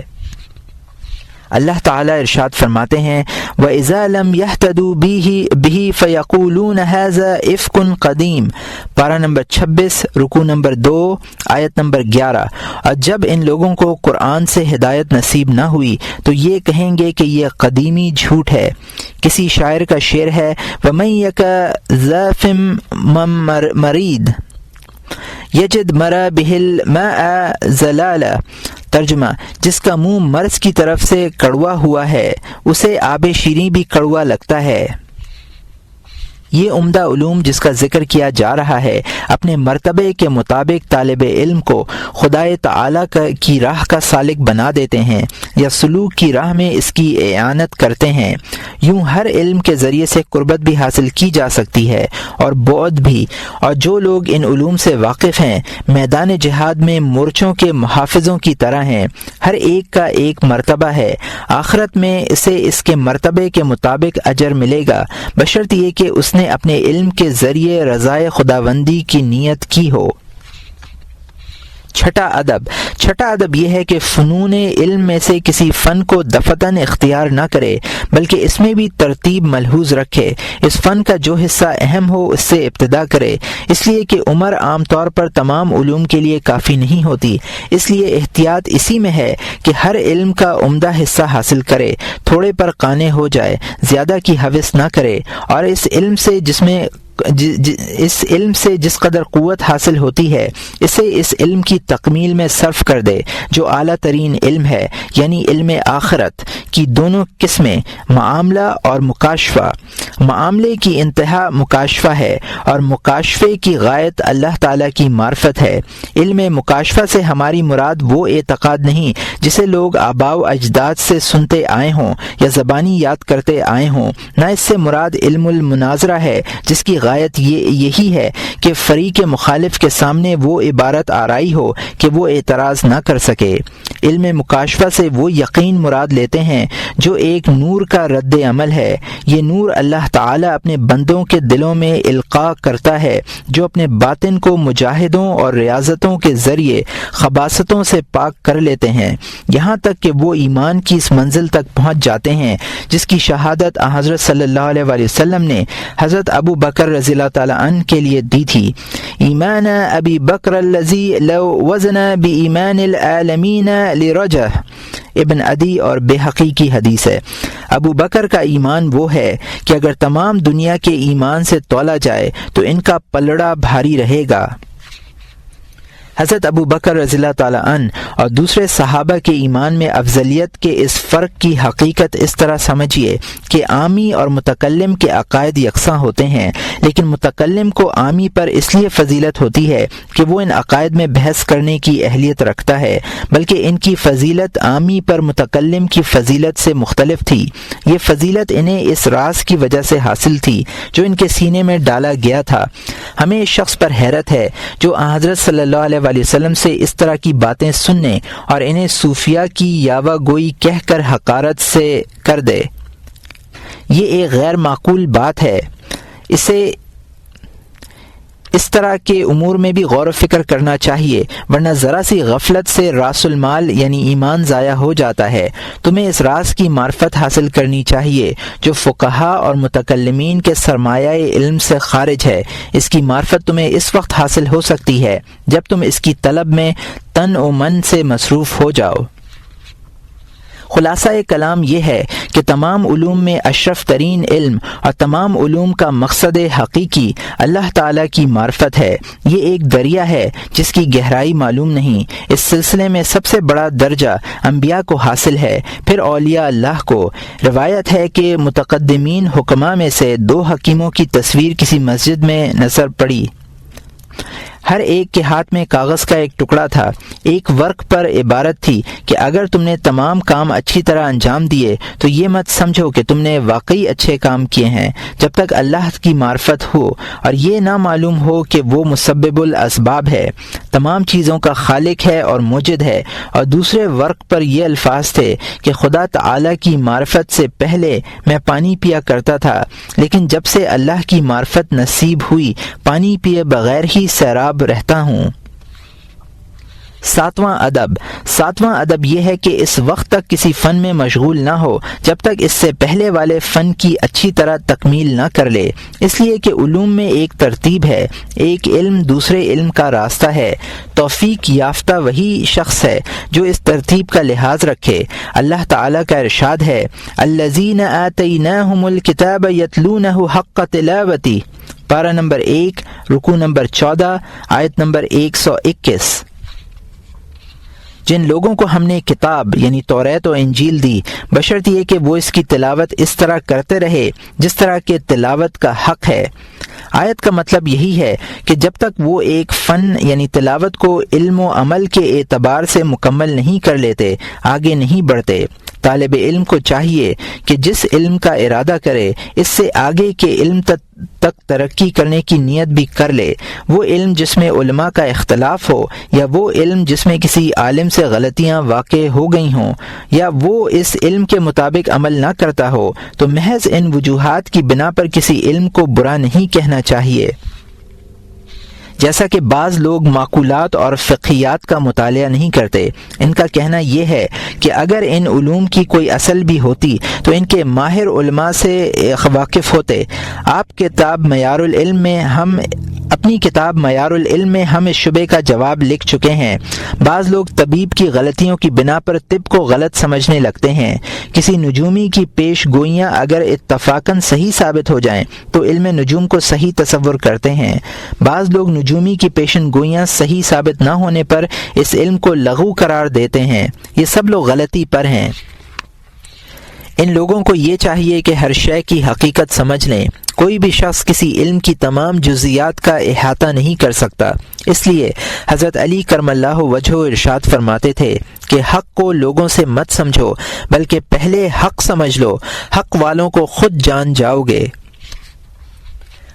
اللہ تعالیٰ ارشاد فرماتے ہیں وَإِذَا لَمْ يَهْتَدُوا بِهِ فَيَقُولُونَ هَذَا إِفْكٌ قَدِيمٌ، پارہ نمبر 26 رکوع نمبر 2 آیت نمبر 11۔ اور جب ان لوگوں کو قرآن سے ہدایت نصیب نہ ہوئی تو یہ کہیں گے کہ یہ قدیمی جھوٹ ہے۔ کسی شاعر کا شعر ہے وَمَن يَكَ ذَافٍ مَرِيدٍ یجد مرا بہل ماء زلالہ، ترجمہ جس کا منہ مرض کی طرف سے کڑوا ہوا ہے اسے آب شیریں بھی کڑوا لگتا ہے۔ یہ عمدہ علوم جس کا ذکر کیا جا رہا ہے اپنے مرتبے کے مطابق طالب علم کو خدائے تعالیٰ کی راہ کا سالک بنا دیتے ہیں یا سلوک کی راہ میں اس کی اعانت کرتے ہیں۔ یوں ہر علم کے ذریعے سے قربت بھی حاصل کی جا سکتی ہے اور بعد بھی، اور جو لوگ ان علوم سے واقف ہیں میدان جہاد میں مورچوں کے محافظوں کی طرح ہیں، ہر ایک کا ایک مرتبہ ہے۔ آخرت میں اسے اس کے مرتبے کے مطابق اجر ملے گا، بشرط یہ کہ اس نے اپنے علم کے ذریعے رضائے خداوندی کی نیت کی ہو۔ چھٹا ادب یہ ہے کہ فنون علم میں سے کسی فن کو دفتن اختیار نہ کرے، بلکہ اس میں بھی ترتیب ملحوظ رکھے۔ اس فن کا جو حصہ اہم ہو اس سے ابتدا کرے، اس لیے کہ عمر عام طور پر تمام علوم کے لیے کافی نہیں ہوتی۔ اس لیے احتیاط اسی میں ہے کہ ہر علم کا عمدہ حصہ حاصل کرے، تھوڑے پر قانع ہو جائے، زیادہ کی ہوس نہ کرے، اور اس علم سے جس قدر قوت حاصل ہوتی ہے اسے اس علم کی تکمیل میں صرف کر دے، جو اعلیٰ ترین علم ہے، یعنی علم آخرت کی دونوں قسمیں، معاملہ اور مکاشفہ۔ معاملے کی انتہا مکاشفہ ہے اور مکاشفے کی غایت اللہ تعالیٰ کی معرفت ہے۔ علم مکاشفہ سے ہماری مراد وہ اعتقاد نہیں جسے لوگ آباء و اجداد سے سنتے آئے ہوں یا زبانی یاد کرتے آئے ہوں، نہ اس سے مراد علم المناظرہ ہے جس کی غایت یہی ہے کہ فریق مخالف کے سامنے وہ عبارت آرائی ہو کہ وہ اعتراض نہ کر سکے۔ علم مکاشفہ سے وہ یقین مراد لیتے ہیں جو ایک نور کا رد عمل ہے۔ یہ نور اللہ تعالیٰ اپنے بندوں کے دلوں میں القاء کرتا ہے جو اپنے باطن کو مجاہدوں اور ریاضتوں کے ذریعے خباثتوں سے پاک کر لیتے ہیں، یہاں تک کہ وہ ایمان کی اس منزل تک پہنچ جاتے ہیں جس کی شہادت حضرت صلی اللہ علیہ وسلم نے حضرت ابو بکر رضی اللہ تعالیٰ عنہ کے لیے دی تھی۔ ایمان ابی بکر الذی لو وزن بایمان العالمین لرجہ، ابن عدی اور بحقی کی حدیث ہے۔ ابو بکر کا ایمان وہ ہے کہ اگر تمام دنیا کے ایمان سے تولا جائے تو ان کا پلڑا بھاری رہے گا۔ حضرت ابو بکر رضی اللہ تعالیٰ عنہ اور دوسرے صحابہ کے ایمان میں افضلیت کے اس فرق کی حقیقت اس طرح سمجھیے کہ عامی اور متکلم کے عقائد یکساں ہوتے ہیں، لیکن متکلم کو عامی پر اس لیے فضیلت ہوتی ہے کہ وہ ان عقائد میں بحث کرنے کی اہلیت رکھتا ہے، بلکہ ان کی فضیلت عامی پر متکلم کی فضیلت سے مختلف تھی۔ یہ فضیلت انہیں اس راز کی وجہ سے حاصل تھی جو ان کے سینے میں ڈالا گیا تھا۔ ہمیں اس شخص پر حیرت ہے جو حضرت صلی اللہ علیہ وسلم سے اس طرح کی باتیں سننے اور انہیں صوفیہ کی یاوہ گوئی کہہ کر حقارت سے کر دے۔ یہ ایک غیر معقول بات ہے۔ اسے اس طرح کے امور میں بھی غور و فکر کرنا چاہیے، ورنہ ذرا سی غفلت سے راس المال یعنی ایمان ضائع ہو جاتا ہے۔ تمہیں اس راز کی معرفت حاصل کرنی چاہیے جو فقہا اور متکلمین کے سرمایہ علم سے خارج ہے۔ اس کی معرفت تمہیں اس وقت حاصل ہو سکتی ہے جب تم اس کی طلب میں تن و من سے مصروف ہو جاؤ۔ خلاصہ کلام یہ ہے کہ تمام علوم میں اشرف ترین علم اور تمام علوم کا مقصد حقیقی اللہ تعالیٰ کی معرفت ہے۔ یہ ایک دریا ہے جس کی گہرائی معلوم نہیں۔ اس سلسلے میں سب سے بڑا درجہ انبیاء کو حاصل ہے، پھر اولیاء اللہ کو۔ روایت ہے کہ متقدمین حکماء میں سے 2 حکیموں کی تصویر کسی مسجد میں نظر پڑی۔ ہر ایک کے ہاتھ میں کاغذ کا ایک ٹکڑا تھا۔ ایک ورق پر عبارت تھی کہ اگر تم نے تمام کام اچھی طرح انجام دیے تو یہ مت سمجھو کہ تم نے واقعی اچھے کام کیے ہیں جب تک اللہ کی معرفت ہو اور یہ نہ معلوم ہو کہ وہ مسبب الاسباب ہے، تمام چیزوں کا خالق ہے اور موجد ہے۔ اور دوسرے ورق پر یہ الفاظ تھے کہ خدا تعالی کی معرفت سے پہلے میں پانی پیا کرتا تھا، لیکن جب سے اللہ کی معرفت نصیب ہوئی پانی پیے بغیر ہی سیراب رہتا ہوں۔ 7واں ادب یہ ہے کہ اس وقت تک کسی فن میں مشغول نہ ہو جب تک اس سے پہلے والے فن کی اچھی طرح تکمیل نہ کر لے، اس لیے کہ علوم میں ایک ترتیب ہے، ایک علم دوسرے علم کا راستہ ہے۔ توفیق یافتہ وہی شخص ہے جو اس ترتیب کا لحاظ رکھے۔ اللہ تعالیٰ کا ارشاد ہے الذین آتیناہم الکتاب یتلونہ حق تلاوتہ، پارہ نمبر 1 رکوع نمبر 14 آیت نمبر 121۔ جن لوگوں کو ہم نے کتاب یعنی توریت و انجیل دی بشرط یہ کہ وہ اس کی تلاوت اس طرح کرتے رہے جس طرح کہ تلاوت کا حق ہے۔ آیت کا مطلب یہی ہے کہ جب تک وہ ایک فن یعنی تلاوت کو علم و عمل کے اعتبار سے مکمل نہیں کر لیتے آگے نہیں بڑھتے۔ طالب علم کو چاہیے کہ جس علم کا ارادہ کرے اس سے آگے کے علم تک ترقی کرنے کی نیت بھی کر لے۔ وہ علم جس میں علماء کا اختلاف ہو یا وہ علم جس میں کسی عالم سے غلطیاں واقع ہو گئی ہوں یا وہ اس علم کے مطابق عمل نہ کرتا ہو تو محض ان وجوہات کی بنا پر کسی علم کو برا نہیں کہنا چاہیے۔ جیسا کہ بعض لوگ معقولات اور فقہیات کا مطالعہ نہیں کرتے، ان کا کہنا یہ ہے کہ اگر ان علوم کی کوئی اصل بھی ہوتی تو ان کے ماہر علماء سے واقف ہوتے۔ اپنی کتاب معیار العلم میں ہم اس شبے کا جواب لکھ چکے ہیں۔ بعض لوگ طبیب کی غلطیوں کی بنا پر طب کو غلط سمجھنے لگتے ہیں۔ کسی نجومی کی پیش گوئیاں اگر اتفاقاً صحیح ثابت ہو جائیں تو علم نجوم کو صحیح تصور کرتے ہیں۔ بعض لوگ نجومی کی پیشن گوئیاں صحیح ثابت نہ ہونے پر اس علم کو لغو قرار دیتے ہیں۔ یہ سب لوگ غلطی پر ہیں۔ ان لوگوں کو یہ چاہیے کہ ہر شے کی حقیقت سمجھ لیں۔ کوئی بھی شخص کسی علم کی تمام جزیات کا احاطہ نہیں کر سکتا۔ اس لیے حضرت علی کرم اللہ وجہہ ارشاد فرماتے تھے کہ حق کو لوگوں سے مت سمجھو بلکہ پہلے حق سمجھ لو، حق والوں کو خود جان جاؤ گے۔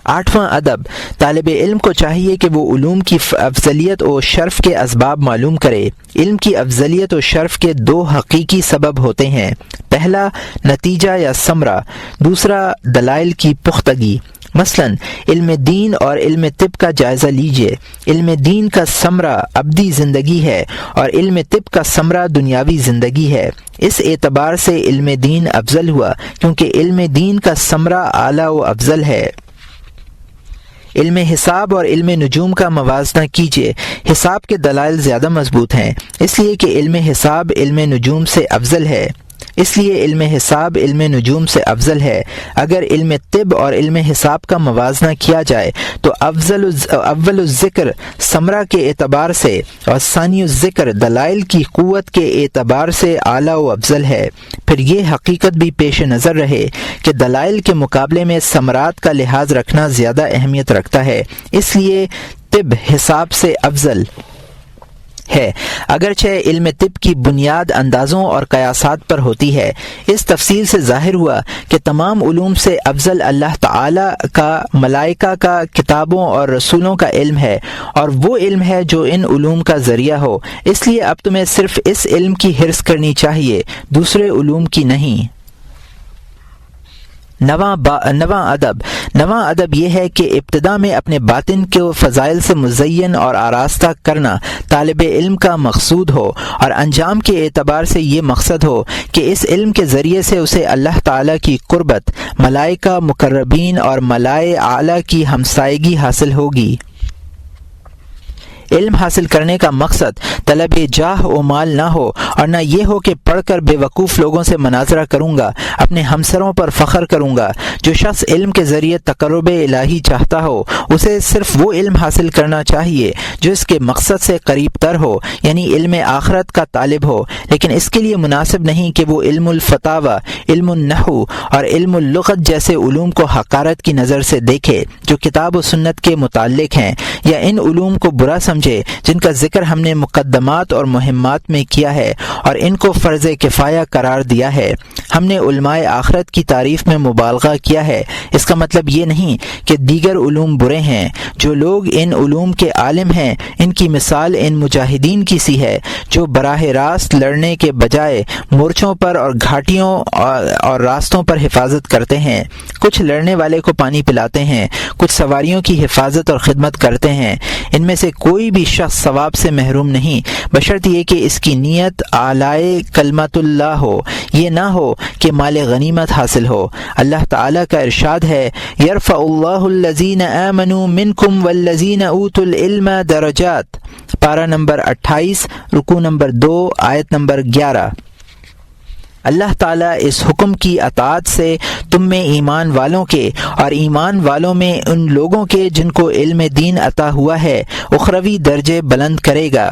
8واں ادب، طالب علم کو چاہیے کہ وہ علوم کی افضلیت و شرف کے اسباب معلوم کرے۔ علم کی افضلیت و شرف کے 2 حقیقی سبب ہوتے ہیں، پہلا نتیجہ یا ثمرہ، دوسرا دلائل کی پختگی۔ مثلا علم دین اور علم طب کا جائزہ لیجئے۔ علم دین کا ثمرہ ابدی زندگی ہے اور علم طب کا ثمرہ دنیاوی زندگی ہے۔ اس اعتبار سے علم دین افضل ہوا کیونکہ علم دین کا ثمرہ اعلیٰ و افضل ہے۔ علم حساب اور علم نجوم کا موازنہ کیجیے۔ حساب کے دلائل زیادہ مضبوط ہیں، اس لیے کہ علم حساب علم نجوم سے افضل ہے۔ افضل ہے۔ اگر علم طب اور علم حساب کا موازنہ کیا جائے تو اول الذکر ثمرہ کے اعتبار سے اور ثانی الذکر دلائل کی قوت کے اعتبار سے اعلیٰ و افضل ہے۔ پھر یہ حقیقت بھی پیش نظر رہے کہ دلائل کے مقابلے میں ثمرات کا لحاظ رکھنا زیادہ اہمیت رکھتا ہے، اس لیے طب حساب سے افضل ہے، اگرچہ علم طب کی بنیاد اندازوں اور قیاسات پر ہوتی ہے۔ اس تفصیل سے ظاہر ہوا کہ تمام علوم سے افضل اللہ تعالی کا، ملائکہ کا، کتابوں اور رسولوں کا علم ہے، اور وہ علم ہے جو ان علوم کا ذریعہ ہو۔ اس لیے اب تمہیں صرف اس علم کی حرص کرنی چاہیے، دوسرے علوم کی نہیں۔ نواں ادب یہ ہے کہ ابتدا میں اپنے باطن کو فضائل سے مزین اور آراستہ کرنا طالب علم کا مقصود ہو، اور انجام کے اعتبار سے یہ مقصد ہو کہ اس علم کے ذریعے سے اسے اللہ تعالیٰ کی قربت، ملائکہ مقربین اور ملائے اعلیٰ کی ہمسائیگی حاصل ہوگی۔ علم حاصل کرنے کا مقصد طلب جاہ و مال نہ ہو، اور نہ یہ ہو کہ پڑھ کر بے وقوف لوگوں سے مناظرہ کروں گا، اپنے ہمسروں پر فخر کروں گا۔ جو شخص علم کے ذریعے تقرب الہی چاہتا ہو، اسے صرف وہ علم حاصل کرنا چاہیے جو اس کے مقصد سے قریب تر ہو، یعنی علم آخرت کا طالب ہو، لیکن اس کے لیے مناسب نہیں کہ وہ علم الفتاوی، علم النحو اور علم اللغت جیسے علوم کو حقارت کی نظر سے دیکھے جو کتاب و سنت کے متعلق ہیں، یا ان علوم کو برا سمجھے جن کا ذکر ہم نے مقدمات اور مہمات میں کیا ہے اور ان کو فرض کفایہ قرار دیا ہے۔ ہم نے علماء آخرت کی تعریف میں مبالغہ کیا ہے، اس کا مطلب یہ نہیں کہ دیگر علوم برے ہیں۔ جو لوگ ان علوم کے عالم ہیں، ان کی مثال ان مجاہدین کی سی ہے جو براہ راست لڑنے کے بجائے مورچوں پر اور گھاٹیوں اور راستوں پر حفاظت کرتے ہیں۔ کچھ لڑنے والے کو پانی پلاتے ہیں، کچھ سواریوں کی حفاظت اور خدمت کرتے ہیں۔ ان میں سے کوئی بھی شخص ثواب سے محروم نہیں، بشرط یہ کہ اس کی نیت اعلی کلمت اللہ ہو، یہ نہ ہو کہ مال غنیمت حاصل ہو۔ اللہ تعالیٰ کا ارشاد ہے، یرفع اللہ الذین آمنوا منکم والذین اوتوا العلم درجات، پارہ نمبر 28، رکوع نمبر 2، آیت نمبر 11۔ اللہ تعالیٰ اس حکم کی اطاعت سے تم میں ایمان والوں کے اور ایمان والوں میں ان لوگوں کے جن کو علم دین عطا ہوا ہے اخروی درجے بلند کرے گا۔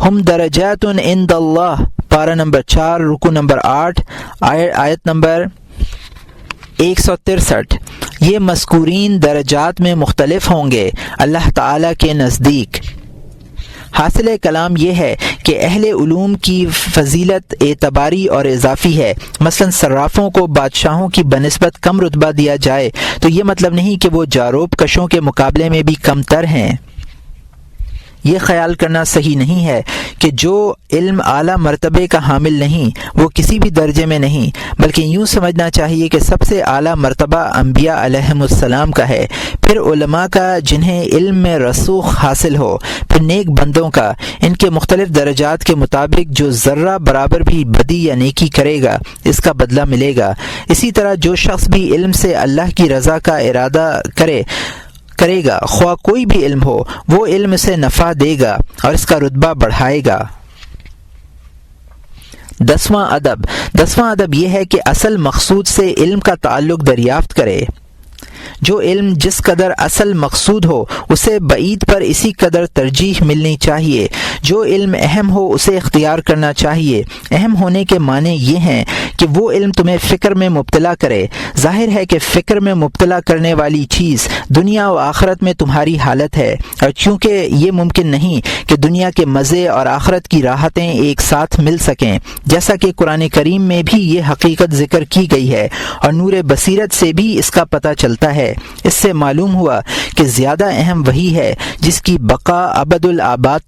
ہم درجات عند اللہ، پارہ نمبر 4، رکوع نمبر 8، آیت نمبر 163۔ یہ مذکورین درجات میں مختلف ہوں گے اللہ تعالیٰ کے نزدیک۔ حاصل کلام یہ ہے کہ اہل علوم کی فضیلت اعتباری اور اضافی ہے۔ مثلا صرافوں کو بادشاہوں کی بنسبت کم رتبہ دیا جائے تو یہ مطلب نہیں کہ وہ جاروب کشوں کے مقابلے میں بھی کم تر ہیں۔ یہ خیال کرنا صحیح نہیں ہے کہ جو علم اعلیٰ مرتبے کا حامل نہیں وہ کسی بھی درجے میں نہیں، بلکہ یوں سمجھنا چاہیے کہ سب سے اعلیٰ مرتبہ انبیاء علیہم السلام کا ہے، پھر علماء کا جنہیں علم میں رسوخ حاصل ہو، پھر نیک بندوں کا۔ ان کے مختلف درجات کے مطابق جو ذرہ برابر بھی بدی یا نیکی کرے گا اس کا بدلہ ملے گا۔ اسی طرح جو شخص بھی علم سے اللہ کی رضا کا ارادہ کرے گا، خواہ کوئی بھی علم ہو، وہ علم سے نفع دے گا اور اس کا رتبہ بڑھائے گا۔ 10واں ادب یہ ہے کہ اصل مقصود سے علم کا تعلق دریافت کرے۔ جو علم جس قدر اصل مقصود ہو اسے بعید پر اسی قدر ترجیح ملنی چاہیے۔ جو علم اہم ہو اسے اختیار کرنا چاہیے۔ اہم ہونے کے معنی یہ ہیں کہ وہ علم تمہیں فکر میں مبتلا کرے۔ ظاہر ہے کہ فکر میں مبتلا کرنے والی چیز دنیا و آخرت میں تمہاری حالت ہے، اور چونکہ یہ ممکن نہیں کہ دنیا کے مزے اور آخرت کی راحتیں ایک ساتھ مل سکیں، جیسا کہ قرآن کریم میں بھی یہ حقیقت ذکر کی گئی ہے، اور نور بصیرت سے بھی اس کا پتہ چلتا ہے۔ اس سے معلوم ہوا کہ زیادہ اہم وہی ہے جس کی بقا ابد الآباد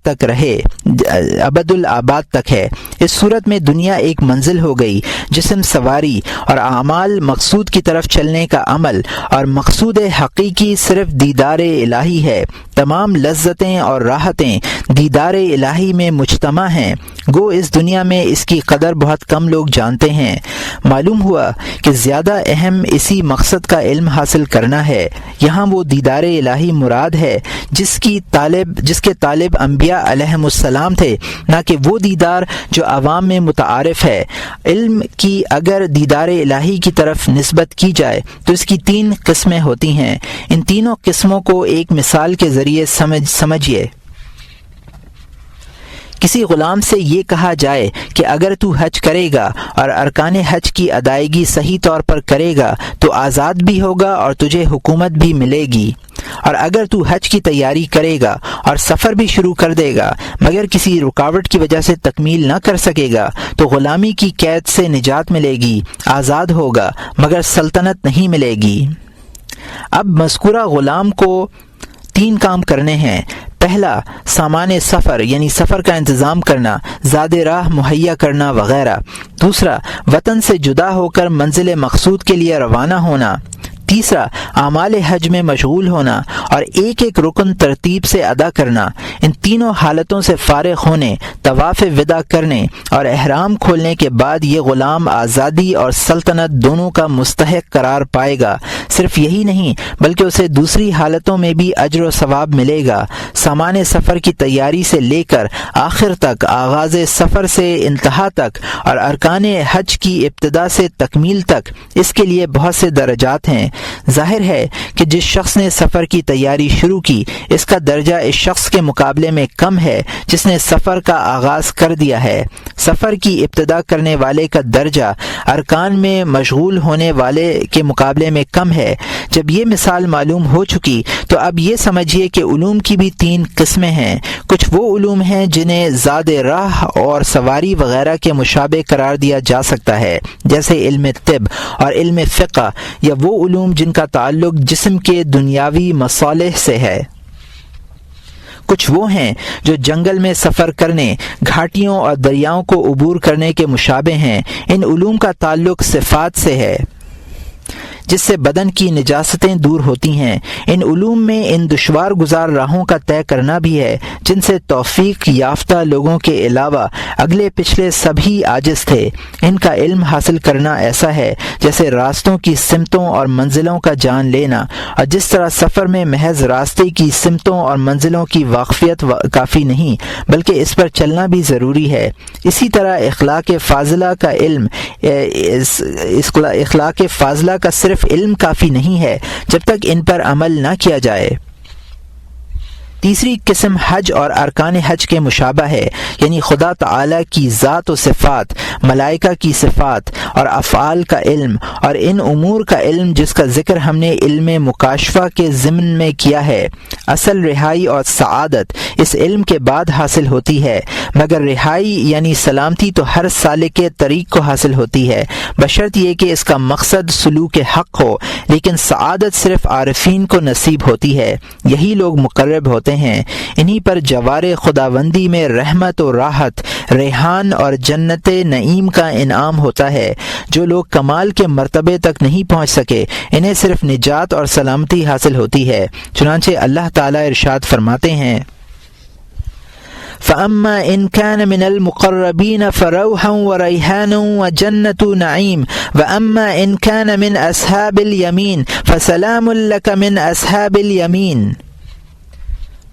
تک ہے۔ اس صورت میں دنیا ایک منزل ہو گئی، جسم سواری اور اعمال مقصود کی طرف چلنے کا عمل، اور مقصود حقیقی صرف دیدار الہی ہے۔ تمام لذتیں اور راحتیں دیدار الہی میں مجتمع ہیں، گو اس دنیا میں اس کی قدر بہت کم لوگ جانتے ہیں۔ معلوم ہوا کہ زیادہ اہم اسی مقصد کا علم حاصل کرنا کرنا ہے۔ یہاں وہ دیدار الہی مراد ہے جس کے طالب انبیاء علیہم السلام تھے، نہ کہ وہ دیدار جو عوام میں متعارف ہے۔ علم کی اگر دیدار الہی کی طرف نسبت کی جائے تو اس کی 3 قسمیں ہوتی ہیں۔ ان تینوں قسموں کو ایک مثال کے ذریعے سمجھیے۔ کسی غلام سے یہ کہا جائے کہ اگر تو حج کرے گا اور ارکان حج کی ادائیگی صحیح طور پر کرے گا تو آزاد بھی ہوگا اور تجھے حکومت بھی ملے گی، اور اگر تو حج کی تیاری کرے گا اور سفر بھی شروع کر دے گا مگر کسی رکاوٹ کی وجہ سے تکمیل نہ کر سکے گا تو غلامی کی قید سے نجات ملے گی، آزاد ہوگا مگر سلطنت نہیں ملے گی۔ اب مذکورہ غلام کو 3 کام کرنے ہیں۔ پہلا، سامان سفر یعنی سفر کا انتظام کرنا، زاد راہ مہیا کرنا وغیرہ۔ دوسرا، وطن سے جدا ہو کر منزل مقصود کے لیے روانہ ہونا۔ تیسرا، اعمال حج میں مشغول ہونا اور ایک ایک رکن ترتیب سے ادا کرنا۔ ان تینوں حالتوں سے فارغ ہونے، طواف وداع کرنے اور احرام کھولنے کے بعد یہ غلام آزادی اور سلطنت دونوں کا مستحق قرار پائے گا۔ صرف یہی نہیں بلکہ اسے دوسری حالتوں میں بھی اجر و ثواب ملے گا۔ سامان سفر کی تیاری سے لے کر آخر تک، آغاز سفر سے انتہا تک اور ارکان حج کی ابتدا سے تکمیل تک، اس کے لیے بہت سے درجات ہیں۔ ظاہر ہے کہ جس شخص نے سفر کی تیاری شروع کی اس کا درجہ اس شخص کے مقابلے میں کم ہے جس نے سفر کا آغاز کر دیا ہے۔ سفر کی ابتدا کرنے والے کا درجہ ارکان میں مشغول ہونے والے کے مقابلے میں کم ہے۔ جب یہ مثال معلوم ہو چکی تو اب یہ سمجھیے کہ علوم کی بھی 3 قسمیں ہیں۔ کچھ وہ علوم ہیں جنہیں زاد راہ اور سواری وغیرہ کے مشابہ قرار دیا جا سکتا ہے، جیسے علم طب اور علم فقہ، یا وہ علوم جن کا تعلق جسم کے دنیاوی مصالح سے ہے۔ کچھ وہ ہیں جو جنگل میں سفر کرنے، گھاٹیوں اور دریاؤں کو عبور کرنے کے مشابہ ہیں۔ ان علوم کا تعلق صفات سے ہے جس سے بدن کی نجاستیں دور ہوتی ہیں۔ ان علوم میں ان دشوار گزار راہوں کا طے کرنا بھی ہے جن سے توفیق یافتہ لوگوں کے علاوہ اگلے پچھلے سبھی عاجز تھے۔ ان کا علم حاصل کرنا ایسا ہے جیسے راستوں کی سمتوں اور منزلوں کا جان لینا، اور جس طرح سفر میں محض راستے کی سمتوں اور منزلوں کی واقفیت کافی نہیں بلکہ اس پر چلنا بھی ضروری ہے۔ اسی طرح اخلاق فاضلہ کا علم، اخلاق فاضلہ کا صرف علم کافی نہیں ہے جب تک ان پر عمل نہ کیا جائے۔ تیسری قسم حج اور ارکان حج کے مشابہ ہے، یعنی خدا تعالی کی ذات و صفات، ملائکہ کی صفات اور افعال کا علم، اور ان امور کا علم جس کا ذکر ہم نے علم مکاشفہ کے ضمن میں کیا ہے۔ اصل رہائی اور سعادت اس علم کے بعد حاصل ہوتی ہے، مگر رہائی یعنی سلامتی تو ہر سالک طریق کو حاصل ہوتی ہے، بشرط یہ کہ اس کا مقصد سلوک حق ہو، لیکن سعادت صرف عارفین کو نصیب ہوتی ہے، یہی لوگ مقرب ہوتے ہیں۔ انہی پر جوار خداوندی میں رحمت و راحت، ریحان اور جنت نعیم کا انعام ہوتا ہے۔ جو لوگ کمال کے مرتبے تک نہیں پہنچ سکے انہیں صرف نجات اور سلامتی حاصل ہوتی ہے۔ چنانچہ اللہ تعالی ارشاد فرماتے ہیں، فَأَمَّا إِن كَانَ مِنَ الْمُقَرَّبِينَ فَرَوْحٌ وَرَيْحَانٌ وَجَنَّةُ نَعِيمٍ وَأَمَّا إِن كَانَ مِنْ أَصْحَابِ الْيَمِينِ فَسَلَامٌ لَكَ مِنْ أَصْحَابِ الْيَمِينِ۔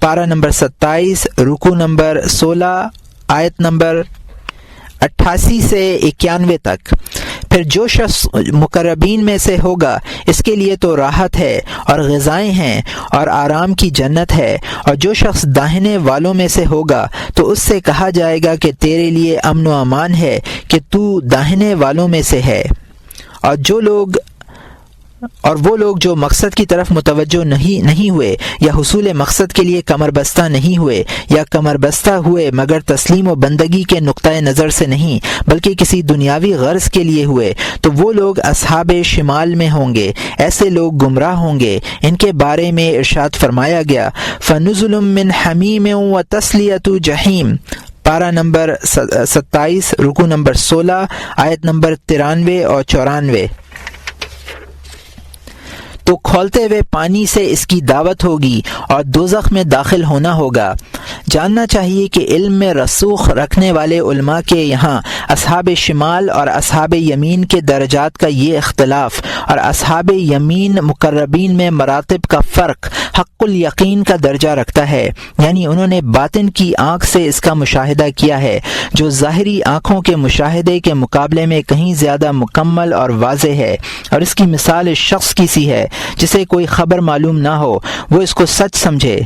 پارہ نمبر 27، رکوع نمبر 16، آیت نمبر 88 سے 91 تک۔ پھر جو شخص مقربین میں سے ہوگا اس کے لیے تو راحت ہے اور غذائیں ہیں اور آرام کی جنت ہے، اور جو شخص داہنے والوں میں سے ہوگا تو اس سے کہا جائے گا کہ تیرے لیے امن و امان ہے کہ تو داہنے والوں میں سے ہے۔ اور وہ لوگ جو مقصد کی طرف متوجہ نہیں ہوئے یا حصول مقصد کے لیے کمر بستہ نہیں ہوئے، یا کمر بستہ ہوئے مگر تسلیم و بندگی کے نقطۂ نظر سے نہیں بلکہ کسی دنیاوی غرض کے لیے ہوئے، تو وہ لوگ اصحاب شمال میں ہوں گے۔ ایسے لوگ گمراہ ہوں گے۔ ان کے بارے میں ارشاد فرمایا گیا، فَنُزُلٌ مِّنْ حَمِيمٍ وَتَصْلِيَةُ جَحِيمٍ۔ پارہ نمبر 27، رکوع نمبر 16، آیت نمبر 93 اور 94۔ تو کھولتے ہوئے پانی سے اس کی دعوت ہوگی اور دوزخ میں داخل ہونا ہوگا۔ جاننا چاہیے کہ علم میں رسوخ رکھنے والے علماء کے یہاں اصحاب شمال اور اصحاب یمین کے درجات کا یہ اختلاف اور اصحاب یمین مقربین میں مراتب کا فرق حق الیقین کا درجہ رکھتا ہے، یعنی انہوں نے باطن کی آنکھ سے اس کا مشاہدہ کیا ہے جو ظاہری آنکھوں کے مشاہدے کے مقابلے میں کہیں زیادہ مکمل اور واضح ہے، اور اس کی مثال اس شخص کی سی ہے جسے کوئی خبر معلوم نہ ہو وہ اس کو سچ سمجھے،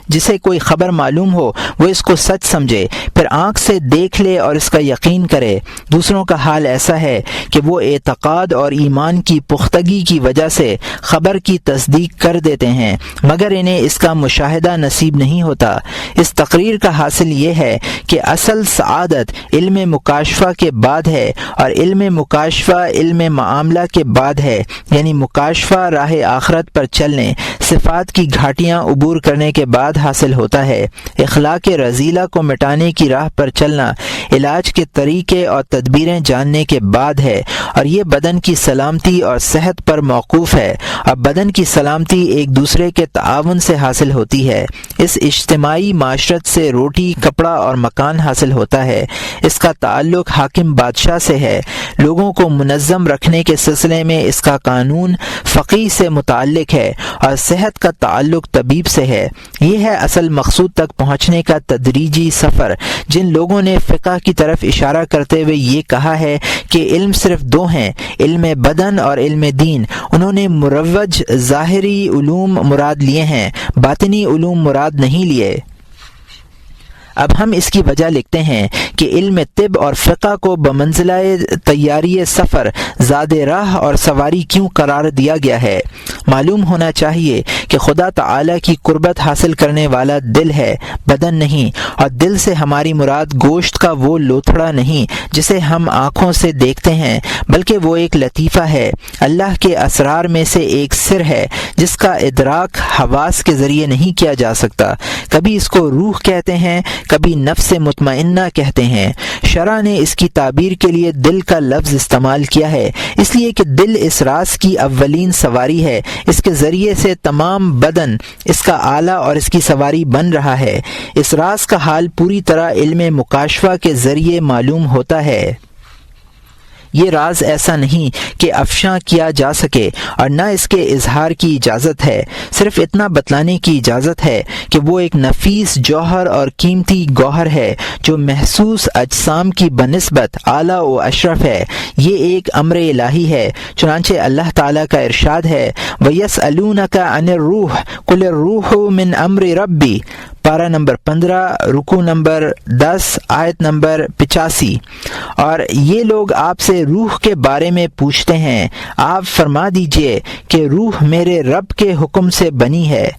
جسے کوئی خبر معلوم ہو وہ اس کو سچ سمجھے، پھر آنکھ سے دیکھ لے اور اس کا یقین کرے۔ دوسروں کا حال ایسا ہے کہ وہ اعتقاد اور ایمان کی پختگی کی وجہ سے خبر کی تصدیق کر دیتے ہیں مگر انہیں اس کا مشاہدہ نصیب نہیں ہوتا۔ اس تقریر کا حاصل یہ ہے کہ اصل سعادت علم مکاشفہ کے بعد ہے اور علم مکاشفہ علم معاملہ کے بعد ہے، یعنی مکاشفہ راہ آخرت پر چلنے، صفات کی گھاٹیاں عبور کرنے کے بعد حاصل ہوتا ہے۔ اخلاق رذیلہ کو مٹانے کی راہ پر چلنا علاج کے طریقے اور تدبیریں جاننے کے بعد ہے، اور یہ بدن کی سلامتی اور صحت پر موقوف ہے، اور بدن کی سلامتی ایک دوسرے کے تعاون سے حاصل ہوتی ہے۔ اس اجتماعی معاشرت سے روٹی، کپڑا اور مکان حاصل ہوتا ہے۔ اس کا تعلق حاکم بادشاہ سے ہے۔ لوگوں کو منظم رکھنے کے سلسلے میں اس کا قانون فقیہ سے متعلق ہے، اور صحت کا تعلق طبیب سے ہے۔ یہ ہے اصل مقصود تک پہنچنے کا تدریجی سفر۔ جن لوگوں نے فقہ کی طرف اشارہ کرتے ہوئے یہ کہا ہے کہ علم صرف دو ہیں، علم بدن اور علم دین، انہوں نے مروج ظاہری علوم مراد لیے ہیں، باطنی علوم مراد نہیں لیے۔ اب ہم اس کی وجہ لکھتے ہیں کہ علم طب اور فقہ کو بمنزلہ تیاری سفر، زاد راہ اور سواری کیوں قرار دیا گیا ہے؟ معلوم ہونا چاہیے کہ خدا تعالی کی قربت حاصل کرنے والا دل ہے، بدن نہیں، اور دل سے ہماری مراد گوشت کا وہ لوتھڑا نہیں جسے ہم آنکھوں سے دیکھتے ہیں، بلکہ وہ ایک لطیفہ ہے، اللہ کے اسرار میں سے ایک سر ہے جس کا ادراک حواس کے ذریعے نہیں کیا جا سکتا۔ کبھی اس کو روح کہتے ہیں، کبھی نفس مطمئنہ کہتے ہیں۔ شرع نے اس کی تعبیر کے لیے دل کا لفظ استعمال کیا ہے، اس لیے کہ دل اس راز کی اولین سواری ہے، اس کے ذریعے سے تمام بدن اس کا آلہ اور اس کی سواری بن رہا ہے۔ اس راز کا حال پوری طرح علم مکاشفہ کے ذریعے معلوم ہوتا ہے۔ یہ راز ایسا نہیں کہ افشاں کیا جا سکے اور نہ اس کے اظہار کی اجازت ہے، صرف اتنا بتلانے کی اجازت ہے کہ وہ ایک نفیس جوہر اور قیمتی گوہر ہے جو محسوس اجسام کی بنسبت اعلیٰ و اشرف ہے۔ یہ ایک امر الہی ہے، چنانچہ اللہ تعالیٰ کا ارشاد ہے وَيَسْأَلُونَكَ عَنِ الرُّوحِ قُلِ الرُّوحُ مِنْ أَمْرِ رَبِّي، پارہ نمبر 15، رکوع نمبر 10، آیت نمبر 85۔ اور یہ لوگ آپ سے روح کے بارے میں پوچھتے ہیں، آپ فرما دیجئے کہ روح میرے رب کے حکم سے بنی ہے۔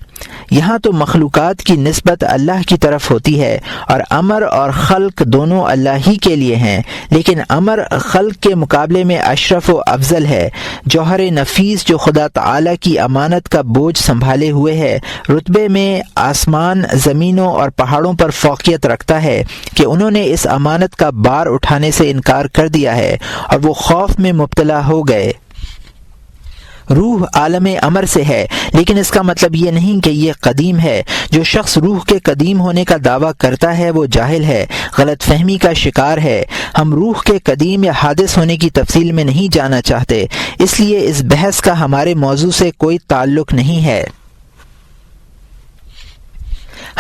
یہاں تو مخلوقات کی نسبت اللہ کی طرف ہوتی ہے، اور امر اور خلق دونوں اللہ ہی کے لیے ہیں، لیکن امر خلق کے مقابلے میں اشرف و افضل ہے۔ جوہر نفیس جو خدا تعالی کی امانت کا بوجھ سنبھالے ہوئے ہے، رتبے میں آسمان، زمینوں اور پہاڑوں پر فوقیت رکھتا ہے کہ انہوں نے اس امانت کا بار اٹھانے سے انکار کر دیا ہے اور وہ خوف میں مبتلا ہو گئے۔ روح عالم امر سے ہے، لیکن اس کا مطلب یہ نہیں کہ یہ قدیم ہے۔ جو شخص روح کے قدیم ہونے کا دعویٰ کرتا ہے وہ جاہل ہے، غلط فہمی کا شکار ہے۔ ہم روح کے قدیم یا حادث ہونے کی تفصیل میں نہیں جانا چاہتے، اس لیے اس بحث کا ہمارے موضوع سے کوئی تعلق نہیں ہے۔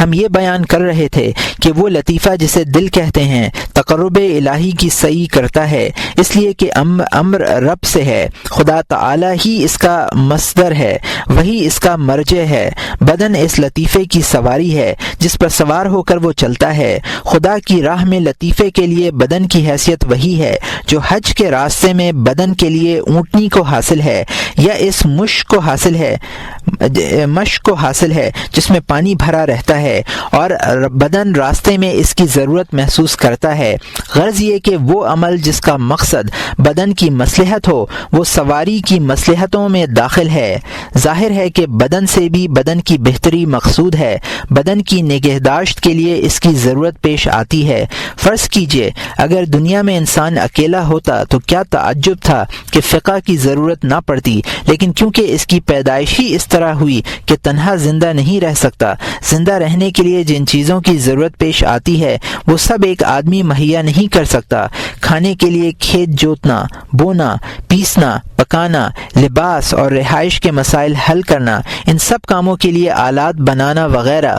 ہم یہ بیان کر رہے تھے کہ وہ لطیفہ جسے دل کہتے ہیں تقرب الہی کی صحیح کرتا ہے، اس لیے کہ امر رب سے ہے، خدا تعالی ہی اس کا مصدر ہے، وہی اس کا مرجع ہے۔ بدن اس لطیفے کی سواری ہے جس پر سوار ہو کر وہ چلتا ہے۔ خدا کی راہ میں لطیفے کے لیے بدن کی حیثیت وہی ہے جو حج کے راستے میں بدن کے لیے اونٹنی کو حاصل ہے، یا اس مشک کو حاصل ہے جس میں پانی بھرا رہتا ہے، اور بدن راستے میں اس کی ضرورت محسوس کرتا ہے۔ ہے۔ غرض یہ کہ وہ عمل جس کا مقصد بدن کی مصلحت ہو وہ سواری کی مصلحتوں میں داخل ہے۔ ظاہر ہے کہ بدن سے بھی بدن کی بہتری مقصود ہے، بدن کی نگہداشت کے لیے اس کی ضرورت پیش آتی ہے۔ فرض کیجئے اگر دنیا میں انسان اکیلا ہوتا تو کیا تعجب تھا کہ فقہ کی ضرورت نہ پڑتی، لیکن کیونکہ اس کی پیدائش ہی اس طرح ہوئی کہ تنہا زندہ نہیں رہ سکتا، زندہ رہنے کے لیے جن چیزوں کی ضرورت پیش آتی ہے وہ سب ایک آدمی مہیا نہیں کر سکتا۔ کھانے کے لیے کھیت جوتنا، بونا، پیسنا، پکانا، لباس اور رہائش کے مسائل حل کرنا، ان سب کاموں کے لیے آلات بنانا وغیرہ۔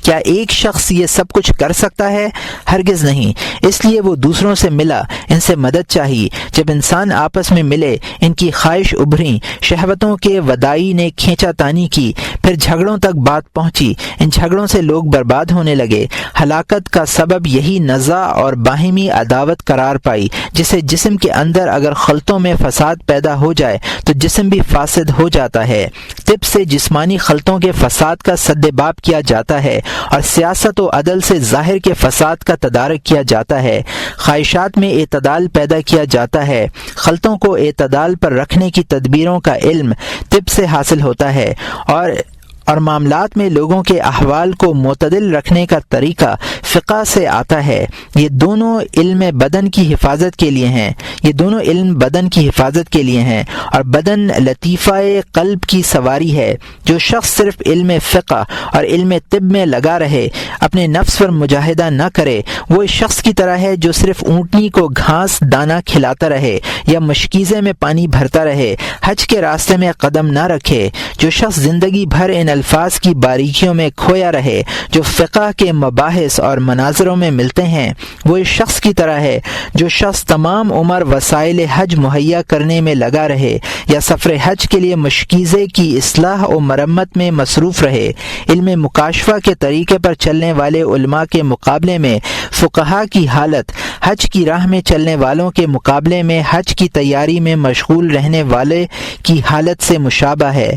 کیا ایک شخص یہ سب کچھ کر سکتا ہے؟ ہرگز نہیں۔ اس لیے وہ دوسروں سے ملا، ان سے مدد چاہیے۔ جب انسان آپس میں ملے، ان کی خواہش ابھری، شہوتوں کے ودائی نے کھینچا تانی کی، پھر جھگڑوں تک بات پہنچی، ان جھگڑوں سے لوگ برباد ہونے لگے۔ ہلاکت کا سبب یہی نزاع اور باہمی عداوت قرار پائی، جسے جسم کے اندر اگر خلطوں میں فساد پیدا ہو جائے تو جسم بھی فاسد ہو جاتا ہے۔ طب سے جسمانی خلطوں کے فساد کا سدباب کیا جاتا ہے اور سیاست و عدل سے ظاہر کے فساد کا تدارک کیا جاتا ہے۔ خواہشات میں اعتدال پیدا کیا جاتا ہے۔ خلطوں کو اعتدال پر رکھنے کی تدبیروں کا علم طب سے حاصل ہوتا ہے، اور معاملات میں لوگوں کے احوال کو معتدل رکھنے کا طریقہ فقہ سے آتا ہے۔ یہ دونوں علم بدن کی حفاظت کے لیے ہیں اور بدن لطیفہ قلب کی سواری ہے۔ جو شخص صرف علم فقہ اور علم طب میں لگا رہے، اپنے نفس پر مجاہدہ نہ کرے، وہ اس شخص کی طرح ہے جو صرف اونٹنی کو گھاس دانہ کھلاتا رہے یا مشکیزے میں پانی بھرتا رہے، حج کے راستے میں قدم نہ رکھے۔ جو شخص زندگی بھر ان الفاظ کی باریکیوں میں کھویا رہے جو فقہ کے مباحث اور مناظروں میں ملتے ہیں، وہ اس شخص کی طرح ہے جو شخص تمام عمر وسائل حج مہیا کرنے میں لگا رہے یا سفر حج کے لیے مشکیزے کی اصلاح و مرمت میں مصروف رہے۔ علم مکاشفہ کے طریقے پر چلنے والے علماء کے مقابلے میں فقہا کی حالت حج کی راہ میں چلنے والوں کے مقابلے میں حج کی تیاری میں مشغول رہنے والے کی حالت سے مشابہ ہے۔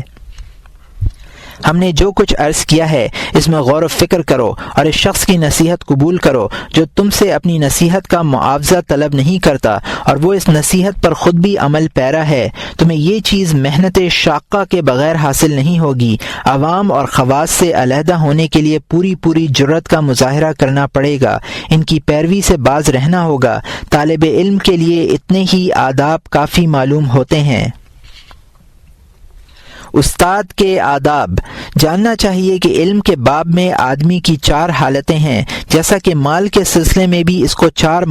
ہم نے جو کچھ عرض کیا ہے اس میں غور و فکر کرو اور اس شخص کی نصیحت قبول کرو جو تم سے اپنی نصیحت کا معاوضہ طلب نہیں کرتا اور وہ اس نصیحت پر خود بھی عمل پیرا ہے۔ تمہیں یہ چیز محنت شاقہ کے بغیر حاصل نہیں ہوگی۔ عوام اور خواص سے علیحدہ ہونے کے لیے پوری جرت کا مظاہرہ کرنا پڑے گا، ان کی پیروی سے باز رہنا ہوگا۔ طالب علم کے لیے اتنے ہی آداب کافی معلوم ہوتے ہیں۔ استاد کے آداب۔ جاننا چاہیے کہ علم کے باب میں آدمی کی 4 حالتیں ہیں، جیسا کہ مال کے سلسلے میں بھی اس کو 4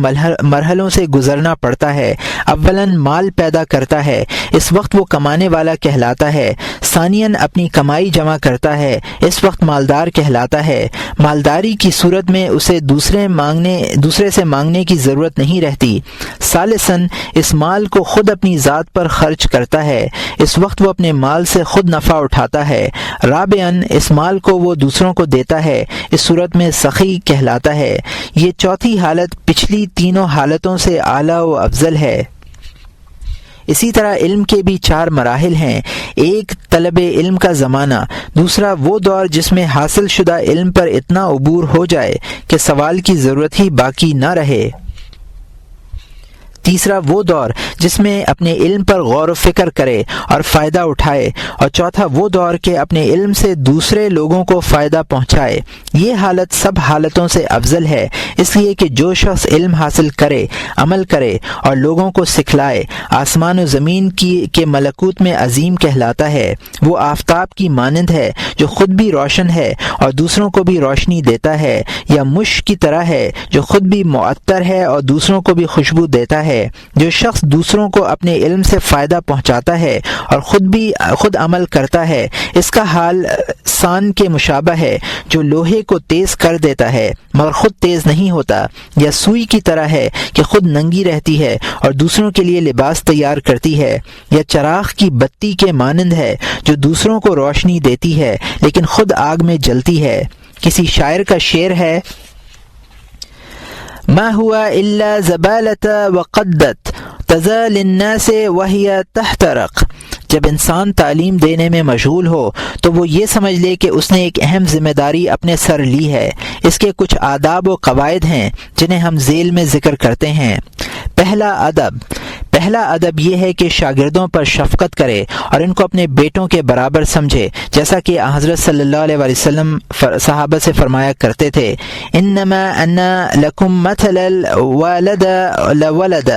مرحلوں سے گزرنا پڑتا ہے۔ اولاً مال پیدا کرتا ہے، اس وقت وہ کمانے والا کہلاتا ہے۔ ثانیاً اپنی کمائی جمع کرتا ہے، اس وقت مالدار کہلاتا ہے۔ مالداری کی صورت میں اسے دوسرے سے مانگنے کی ضرورت نہیں رہتی۔ ثالثاً اس مال کو خود اپنی ذات پر خرچ کرتا ہے، اس وقت وہ اپنے مال سے خود نفع اٹھاتا ہے۔ رابعاً اس مال کو وہ دوسروں کو دیتا ہے، اس صورت میں سخی کہلاتا ہے۔ یہ چوتھی حالت پچھلی تینوں حالتوں سے اعلیٰ و افضل ہے۔ اسی طرح علم کے بھی 4 مراحل ہیں۔ ایک طلب علم کا زمانہ، دوسرا وہ دور جس میں حاصل شدہ علم پر اتنا عبور ہو جائے کہ سوال کی ضرورت ہی باقی نہ رہے، تیسرا وہ دور جس میں اپنے علم پر غور و فکر کرے اور فائدہ اٹھائے، اور چوتھا وہ دور کہ اپنے علم سے دوسرے لوگوں کو فائدہ پہنچائے۔ یہ حالت سب حالتوں سے افضل ہے، اس لیے کہ جو شخص علم حاصل کرے، عمل کرے اور لوگوں کو سکھلائے، آسمان و زمین کے ملکوت میں عظیم کہلاتا ہے۔ وہ آفتاب کی مانند ہے جو خود بھی روشن ہے اور دوسروں کو بھی روشنی دیتا ہے، یا مشک کی طرح ہے جو خود بھی معطر ہے اور دوسروں کو بھی خوشبو دیتا ہے۔ جو شخص دوسروں کو اپنے علم سے فائدہ پہنچاتا ہے اور خود عمل کرتا ہے، اس کا حال سان کے مشابہ ہے جو لوہے کو تیز کر دیتا ہے مگر خود تیز نہیں ہوتا، یا سوئی کی طرح ہے کہ خود ننگی رہتی ہے اور دوسروں کے لیے لباس تیار کرتی ہے، یا چراغ کی بتی کے مانند ہے جو دوسروں کو روشنی دیتی ہے لیکن خود آگ میں جلتی ہے۔ کسی شاعر کا شعر ہے، ما ہوا الا زبالة وقدت تزال الناس وهي تحترق۔ جب انسان تعلیم دینے میں مشغول ہو تو وہ یہ سمجھ لے کہ اس نے ایک اہم ذمہ داری اپنے سر لی ہے۔ اس کے کچھ آداب و قواعد ہیں جنہیں ہم ذیل میں ذکر کرتے ہیں۔ پہلا ادب یہ ہے کہ شاگردوں پر شفقت کرے اور ان کو اپنے بیٹوں کے برابر سمجھے، جیسا کہ حضرت صلی اللہ علیہ وسلم صحابہ سے فرمایا کرتے تھے، انما انا لکم مثل الولد لولد،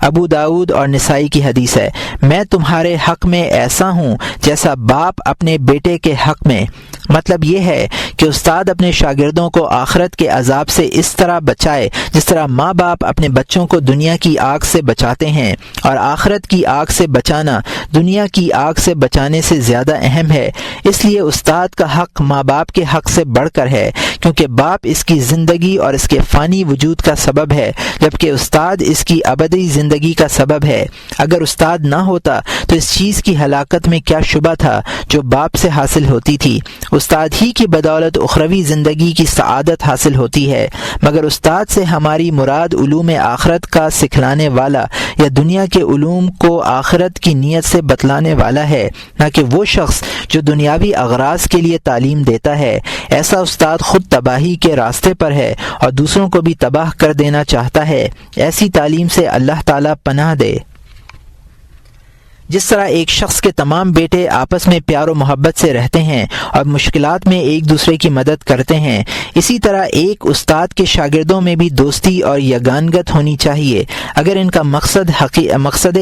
ابو داؤد اور نسائی کی حدیث ہے، میں تمہارے حق میں ایسا ہوں جیسا باپ اپنے بیٹے کے حق میں۔ مطلب یہ ہے کہ استاد اپنے شاگردوں کو آخرت کے عذاب سے اس طرح بچائے جس طرح ماں باپ اپنے بچوں کو دنیا کی آگ سے بچاتے ہیں، اور آخرت کی آگ سے بچانا دنیا کی آگ سے بچانے سے زیادہ اہم ہے۔ اس لیے استاد کا حق ماں باپ کے حق سے بڑھ کر ہے، کیونکہ باپ اس کی زندگی اور اس کے فانی وجود کا سبب ہے، جبکہ استاد اس کی ابدی زندگی کا سبب ہے۔ اگر استاد نہ ہوتا تو اس چیز کی ہلاکت میں کیا شبہ تھا جو باپ سے حاصل ہوتی تھی۔ استاد ہی کی بدولت اخروی زندگی کی سعادت حاصل ہوتی ہے، مگر استاد سے ہماری مراد علوم آخرت کا سکھلانے والا یا دنیا کے علوم کو آخرت کی نیت سے بتلانے والا ہے، نہ کہ وہ شخص جو دنیاوی اغراض کے لیے تعلیم دیتا ہے۔ ایسا استاد خود تباہی کے راستے پر ہے اور دوسروں کو بھی تباہ کر دینا چاہتا ہے۔ ایسی تعلیم سے اللہ تعالیٰ پناہ دے۔ جس طرح ایک شخص کے تمام بیٹے آپس میں پیار و محبت سے رہتے ہیں اور مشکلات میں ایک دوسرے کی مدد کرتے ہیں، اسی طرح ایک استاد کے شاگردوں میں بھی دوستی اور یگانگت ہونی چاہیے۔ اگر ان کا مقصد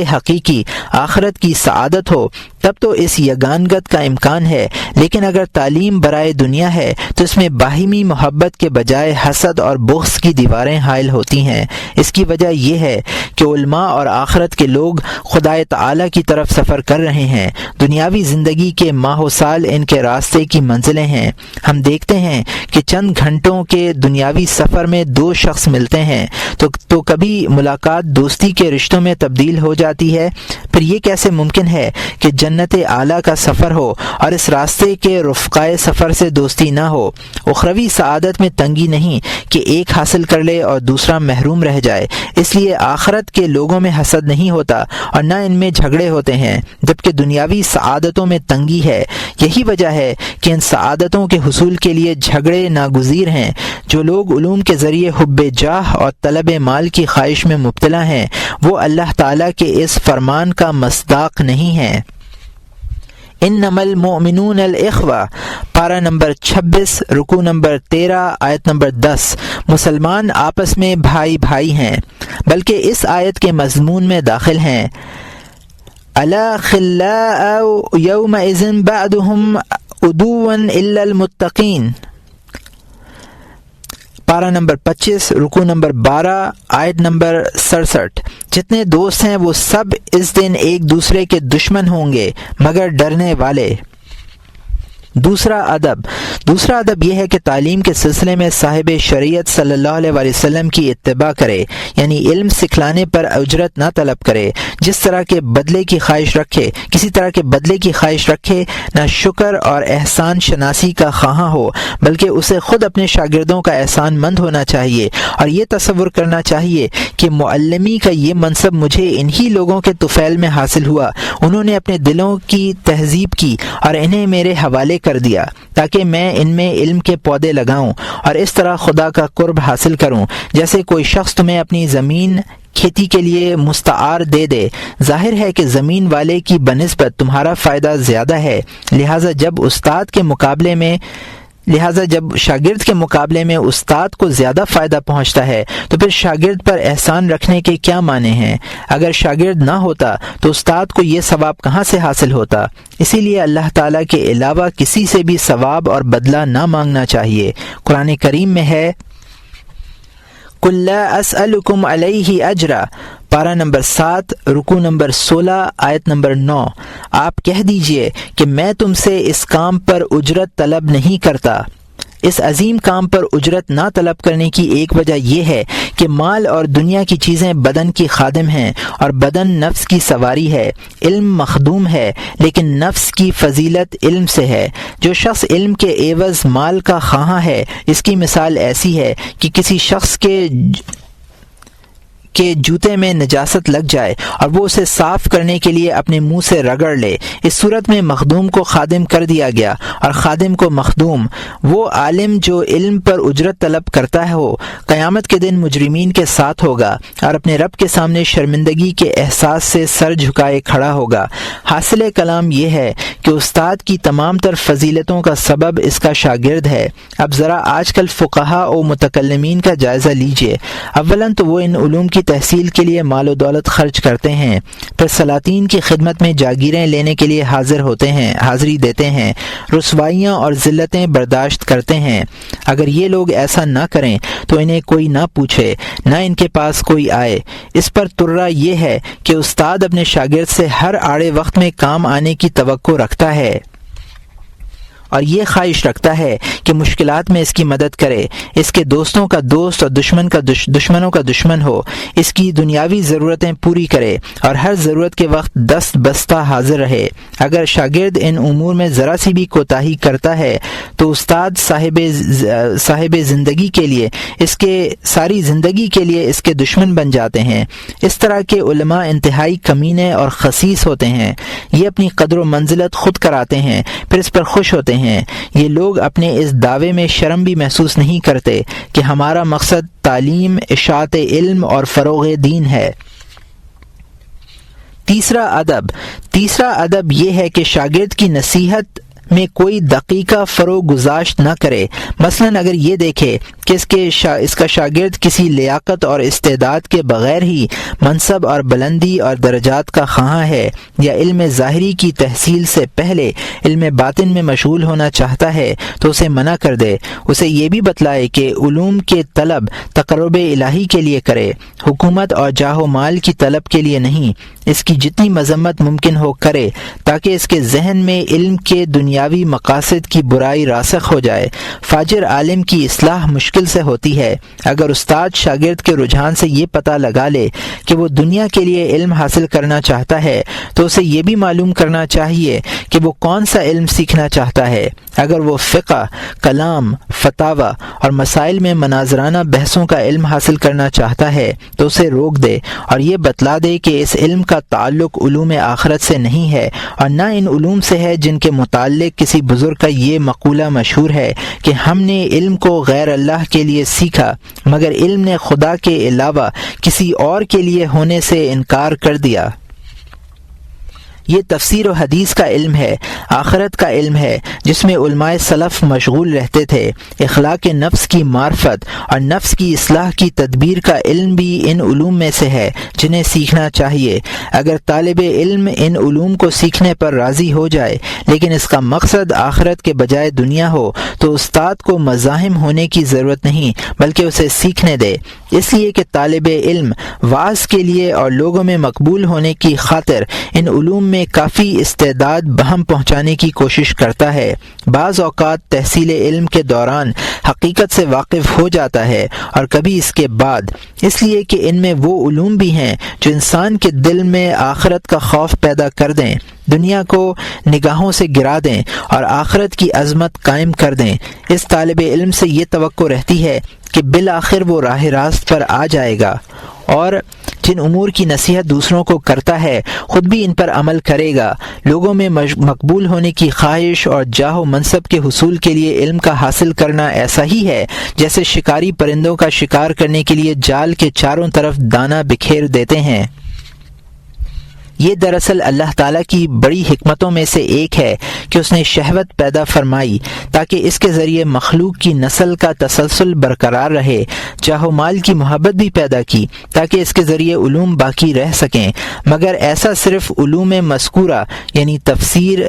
حقیقی آخرت کی سعادت ہو تب تو اس یگانگت کا امکان ہے، لیکن اگر تعلیم برائے دنیا ہے تو اس میں باہمی محبت کے بجائے حسد اور بغض کی دیواریں حائل ہوتی ہیں۔ اس کی وجہ یہ ہے کہ علماء اور آخرت کے لوگ خدائے تعالی کی طرف سفر کر رہے ہیں، دنیاوی زندگی کے ماہ و سال ان کے راستے کی منزلیں ہیں۔ ہم دیکھتے ہیں کہ چند گھنٹوں کے دنیاوی سفر میں دو شخص ملتے ہیں تو کبھی ملاقات دوستی کے رشتوں میں تبدیل ہو جاتی ہے۔ پھر یہ کیسے ممکن ہے کہ جنت اعلیٰ کا سفر ہو اور اس راستے کے رفقائے سفر سے دوستی نہ ہو؟ اخروی سعادت میں تنگی نہیں کہ ایک حاصل کر لے اور دوسرا محروم رہ جائے، اس لیے آخرت کے لوگوں میں حسد نہیں ہوتا اور نہ ان میں جھگڑے ہوتے ہیں، جبکہ دنیاوی سعادتوں میں تنگی ہے۔ یہی وجہ ہے کہ ان سعادتوں کے حصول کے لیے جھگڑے ناگزیر ہیں۔ جو لوگ علوم کے ذریعے حب جاہ اور طلب مال کی خواہش میں مبتلا ہیں وہ اللہ تعالیٰ کے اس فرمان کا مصداق نہیں ہیں۔ انما المؤمنون الاخوہ، پارہ نمبر 26، رکوع نمبر 13، آیت نمبر 10، مسلمان آپس میں بھائی بھائی ہیں، بلکہ اس آیت کے مضمون میں داخل ہیں الاخلاء یومئذ بعضهم عدو الا المتقین، پارہ نمبر 25، رکوع نمبر 12، آیت نمبر 67۔ جتنے دوست ہیں وہ سب اس دن ایک دوسرے کے دشمن ہوں گے مگر ڈرنے والے۔ دوسرا ادب یہ ہے کہ تعلیم کے سلسلے میں صاحب شریعت صلی اللہ علیہ وسلم کی اتباع کرے، یعنی علم سکھلانے پر اجرت نہ طلب کرے، کسی طرح کے بدلے کی خواہش رکھے، نہ شکر اور احسان شناسی کا خواہاں ہو، بلکہ اسے خود اپنے شاگردوں کا احسان مند ہونا چاہیے اور یہ تصور کرنا چاہیے کہ معلمی کا یہ منصب مجھے انہی لوگوں کے طفیل میں حاصل ہوا، انہوں نے اپنے دلوں کی تہذیب کی اور انہیں میرے حوالے کر دیا تاکہ میں ان میں علم کے پودے لگاؤں اور اس طرح خدا کا قرب حاصل کروں۔ جیسے کوئی شخص تمہیں اپنی زمین کھیتی کے لیے مستعار دے دے، ظاہر ہے کہ زمین والے کی بنسبت تمہارا فائدہ زیادہ ہے، لہٰذا جب شاگرد کے مقابلے میں استاد کو زیادہ فائدہ پہنچتا ہے تو پھر شاگرد پر احسان رکھنے کے کیا معنی ہیں؟ اگر شاگرد نہ ہوتا تو استاد کو یہ ثواب کہاں سے حاصل ہوتا؟ اسی لیے اللہ تعالیٰ کے علاوہ کسی سے بھی ثواب اور بدلہ نہ مانگنا چاہیے۔ قرآن کریم میں ہے قُل لَا أَسْأَلُكُمْ عَلَيْهِ أَجْرًا، پارہ نمبر 7، رکوع نمبر 16، آیت نمبر 9۔ آپ کہہ دیجئے کہ میں تم سے اس کام پر اجرت طلب نہیں کرتا۔ اس عظیم کام پر اجرت نہ طلب کرنے کی ایک وجہ یہ ہے کہ مال اور دنیا کی چیزیں بدن کی خادم ہیں اور بدن نفس کی سواری ہے، علم مخدوم ہے لیکن نفس کی فضیلت علم سے ہے۔ جو شخص علم کے عوض مال کا خواہاں ہے، اس کی مثال ایسی ہے کہ کسی شخص کہ جوتے میں نجاست لگ جائے اور وہ اسے صاف کرنے کے لیے اپنے منہ سے رگڑ لے، اس صورت میں مخدوم کو خادم کر دیا گیا اور خادم کو مخدوم۔ وہ عالم جو علم پر اجرت طلب کرتا ہو قیامت کے دن مجرمین کے ساتھ ہوگا اور اپنے رب کے سامنے شرمندگی کے احساس سے سر جھکائے کھڑا ہوگا۔ حاصل کلام یہ ہے کہ استاد کی تمام تر فضیلتوں کا سبب اس کا شاگرد ہے۔ اب ذرا آج کل فقہا و متکلمین کا جائزہ لیجئے۔ اولاً تو وہ ان علوم کی تحصیل کے لیے مال و دولت خرچ کرتے ہیں، پھر سلاطین کی خدمت میں جاگیریں لینے کے لیے حاضری دیتے ہیں، رسوائیاں اور ذلتیں برداشت کرتے ہیں۔ اگر یہ لوگ ایسا نہ کریں تو انہیں کوئی نہ پوچھے، نہ ان کے پاس کوئی آئے۔ اس پر ترہ یہ ہے کہ استاد اپنے شاگرد سے ہر آڑے وقت میں کام آنے کی توقع رکھتا ہے اور یہ خواہش رکھتا ہے کہ مشکلات میں اس کی مدد کرے، اس کے دوستوں کا دوست اور دشمنوں کا دشمن ہو، اس کی دنیاوی ضرورتیں پوری کرے اور ہر ضرورت کے وقت دست بستہ حاضر رہے۔ اگر شاگرد ان امور میں ذرا سی بھی کوتاہی کرتا ہے تو استاد صاحب زندگی کے لیے ساری زندگی کے لیے اس کے دشمن بن جاتے ہیں۔ اس طرح کے علماء انتہائی کمینے اور خسیس ہوتے ہیں، یہ اپنی قدر و منزلت خود کراتے ہیں، پھر اس پر خوش ہوتے ہیں۔ یہ لوگ اپنے اس دعوے میں شرم بھی محسوس نہیں کرتے کہ ہمارا مقصد تعلیم، اشاعت علم اور فروغ دین ہے۔ تیسرا ادب یہ ہے کہ شاگرد کی نصیحت میں کوئی دقیقہ فروغ گذاشت نہ کرے۔ مثلا اگر یہ دیکھے کہ اس کا شاگرد کسی لیاقت اور استعداد کے بغیر ہی منصب اور بلندی اور درجات کا خواہاں ہے، یا علم ظاہری کی تحصیل سے پہلے علم باطن میں مشغول ہونا چاہتا ہے، تو اسے منع کر دے۔ اسے یہ بھی بتلائے کہ علوم کے طلب تقرب الہی کے لیے کرے، حکومت اور جاہ و مال کی طلب کے لیے نہیں۔ اس کی جتنی مذمت ممکن ہو کرے تاکہ اس کے ذہن میں علم کے دنیاوی مقاصد کی برائی راسخ ہو جائے۔ فاجر عالم کی اصلاح مشکل سے ہوتی ہے۔ اگر استاد شاگرد کے رجحان سے یہ پتہ لگا لے کہ وہ دنیا کے لیے علم حاصل کرنا چاہتا ہے تو اسے یہ بھی معلوم کرنا چاہیے کہ وہ کون سا علم سیکھنا چاہتا ہے۔ اگر وہ فقہ، کلام، فتاوی اور مسائل میں مناظرانہ بحثوں کا علم حاصل کرنا چاہتا ہے تو اسے روک دے اور یہ بتلا دے کہ اس علم کا تعلق علوم آخرت سے نہیں ہے اور نہ ان علوم سے ہے جن کے متعلق کسی بزرگ کا یہ مقولہ مشہور ہے کہ ہم نے علم کو غیر اللہ کے لیے سیکھا مگر علم نے خدا کے علاوہ کسی اور کے لیے ہونے سے انکار کر دیا۔ یہ تفسیر و حدیث کا علم ہے، آخرت کا علم ہے جس میں علماء سلف مشغول رہتے تھے۔ اخلاق نفس کی معرفت اور نفس کی اصلاح کی تدبیر کا علم بھی ان علوم میں سے ہے جنہیں سیکھنا چاہیے۔ اگر طالب علم ان علوم کو سیکھنے پر راضی ہو جائے لیکن اس کا مقصد آخرت کے بجائے دنیا ہو تو استاد کو مزاحم ہونے کی ضرورت نہیں بلکہ اسے سیکھنے دے، اس لیے کہ طالب علم واعظ کے لیے اور لوگوں میں مقبول ہونے کی خاطر ان علوم میں کافی استعداد بہم پہنچانے کی کوشش کرتا ہے۔ بعض اوقات تحصیل علم کے دوران حقیقت سے واقف ہو جاتا ہے اور کبھی اس کے بعد، اس لیے کہ ان میں وہ علوم بھی ہیں جو انسان کے دل میں آخرت کا خوف پیدا کر دیں، دنیا کو نگاہوں سے گرا دیں اور آخرت کی عظمت قائم کر دیں۔ اس طالب علم سے یہ توقع رہتی ہے کہ بالآخر وہ راہ راست پر آ جائے گا اور جن امور کی نصیحت دوسروں کو کرتا ہے خود بھی ان پر عمل کرے گا۔ لوگوں میں مقبول ہونے کی خواہش اور جاہ و منصب کے حصول کے لیے علم کا حاصل کرنا ایسا ہی ہے جیسے شکاری پرندوں کا شکار کرنے کے لیے جال کے چاروں طرف دانہ بکھیر دیتے ہیں۔ یہ دراصل اللہ تعالیٰ کی بڑی حکمتوں میں سے ایک ہے کہ اس نے شہوت پیدا فرمائی تاکہ اس کے ذریعے مخلوق کی نسل کا تسلسل برقرار رہے، جاہ و مال کی محبت بھی پیدا کی تاکہ اس کے ذریعے علوم باقی رہ سکیں، مگر ایسا صرف علوم مذکورہ یعنی تفسیر،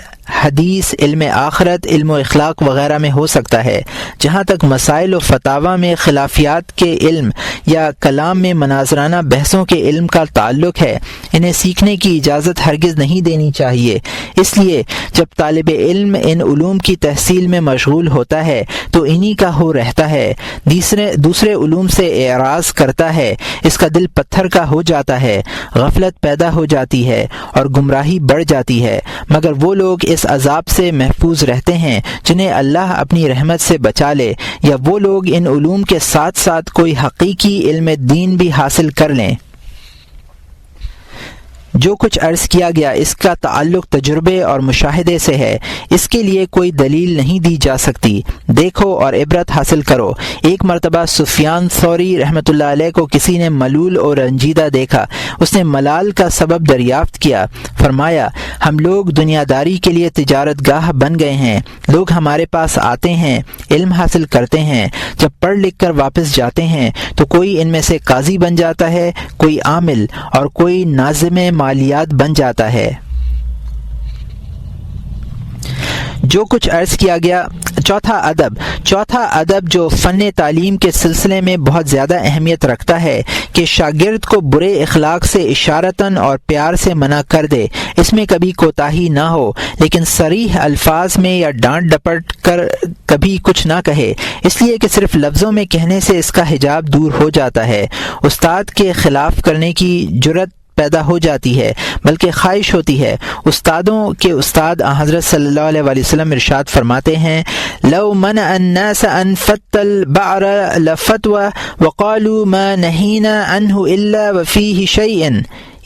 حدیث، علم آخرت، علم و اخلاق وغیرہ میں ہو سکتا ہے۔ جہاں تک مسائل و فتاوی میں خلافیات کے علم یا کلام میں مناظرانہ بحثوں کے علم کا تعلق ہے، انہیں سیکھنے کی اجازت ہرگز نہیں دینی چاہیے۔ اس لیے جب طالب علم ان علوم کی تحصیل میں مشغول ہوتا ہے تو انہی کا ہو رہتا ہے، دوسرے علوم سے اعراض کرتا ہے، اس کا دل پتھر کا ہو جاتا ہے، غفلت پیدا ہو جاتی ہے اور گمراہی بڑھ جاتی ہے، مگر وہ لوگ اس عذاب سے محفوظ رہتے ہیں جنہیں اللہ اپنی رحمت سے بچا لے، یا وہ لوگ ان علوم کے ساتھ ساتھ کوئی حقیقی علم دین بھی حاصل کر لیں۔ جو کچھ عرض کیا گیا اس کا تعلق تجربے اور مشاہدے سے ہے، اس کے لیے کوئی دلیل نہیں دی جا سکتی۔ دیکھو اور عبرت حاصل کرو۔ ایک مرتبہ سفیان ثوری رحمۃ اللہ علیہ کو کسی نے ملول اور رنجیدہ دیکھا۔ اس نے ملال کا سبب دریافت کیا۔ فرمایا، ہم لوگ دنیا داری کے لیے تجارت گاہ بن گئے ہیں۔ لوگ ہمارے پاس آتے ہیں، علم حاصل کرتے ہیں، جب پڑھ لکھ کر واپس جاتے ہیں تو کوئی ان میں سے قاضی بن جاتا ہے، کوئی عامل اور کوئی ناظم مالیات بن جاتا ہے۔ جو کچھ عرض کیا گیا۔ چوتھا ادب جو فن تعلیم کے سلسلے میں بہت زیادہ اہمیت رکھتا ہے کہ شاگرد کو برے اخلاق سے اشارتاً اور پیار سے منع کر دے، اس میں کبھی کوتاہی نہ ہو، لیکن صریح الفاظ میں یا ڈانٹ ڈپٹ کر کبھی کچھ نہ کہے، اس لیے کہ صرف لفظوں میں کہنے سے اس کا حجاب دور ہو جاتا ہے، استاد کے خلاف کرنے کی جرت پیدا ہو جاتی ہے، بلکہ خواہش ہوتی ہے۔ استادوں کے استاد حضرت صلی اللہ علیہ وآلہ وسلم ارشاد فرماتے ہیں، لو منع الناس ان فت البعر لفتوى وقالوا ما نهينا عنه الا وفيه شيء۔